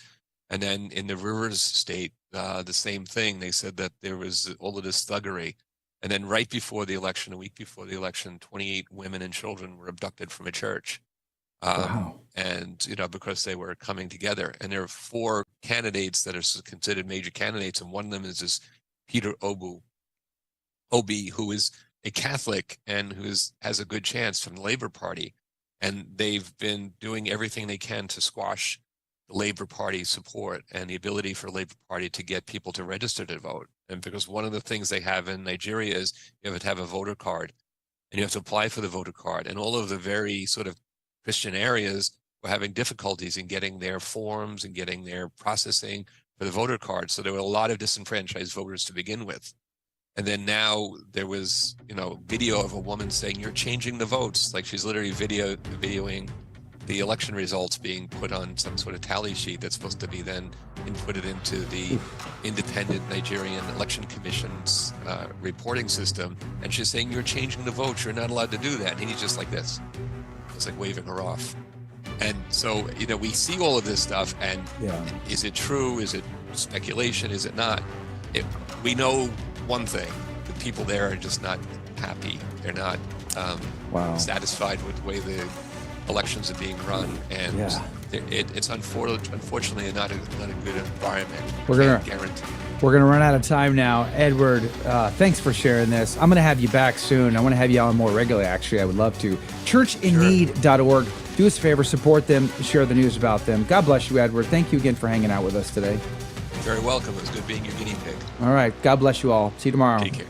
And then in the Rivers state, the same thing. They said that there was all of this thuggery. And then right before the election, a week before the election, 28 women and children were abducted from a church. Wow. And, because they were coming together. And there are 4 candidates that are considered major candidates. And one of them is this Peter Obi, who is a Catholic and who has a good chance from the Labour Party. And they've been doing everything they can to squash the Labour Party support and the ability for the Labour Party to get people to register to vote. And because one of the things they have in Nigeria is you have to have a voter card, and you have to apply for the voter card. And all of the very sort of Christian areas were having difficulties in getting their forms and getting their processing for the voter card. So there were a lot of disenfranchised voters to begin with. And then now there was, video of a woman saying, "You're changing the votes." Like she's literally videoing the election results being put on some sort of tally sheet that's supposed to be then inputted into the independent Nigerian Election Commission's reporting system. And she's saying, "You're changing the votes. You're not allowed to do that." And he's just like this. It's like waving her off. And so, we see all of this stuff, and is it true? Is it speculation? Is it not? We know one thing: the people there are just not happy. They're not satisfied with the way the elections are being run, and it's unfortunately not a good environment. We're gonna run out of time now. Edward, thanks for sharing this. I'm gonna have you back soon. I want to have you on more regularly. Actually, I would love to. Churchinneed.org. Do us a favor, support them, share the news about them. God bless you, Edward. Thank you again for hanging out with us today. Very welcome. It was good being your guinea pig. All right. God bless you all. See you tomorrow. Take care.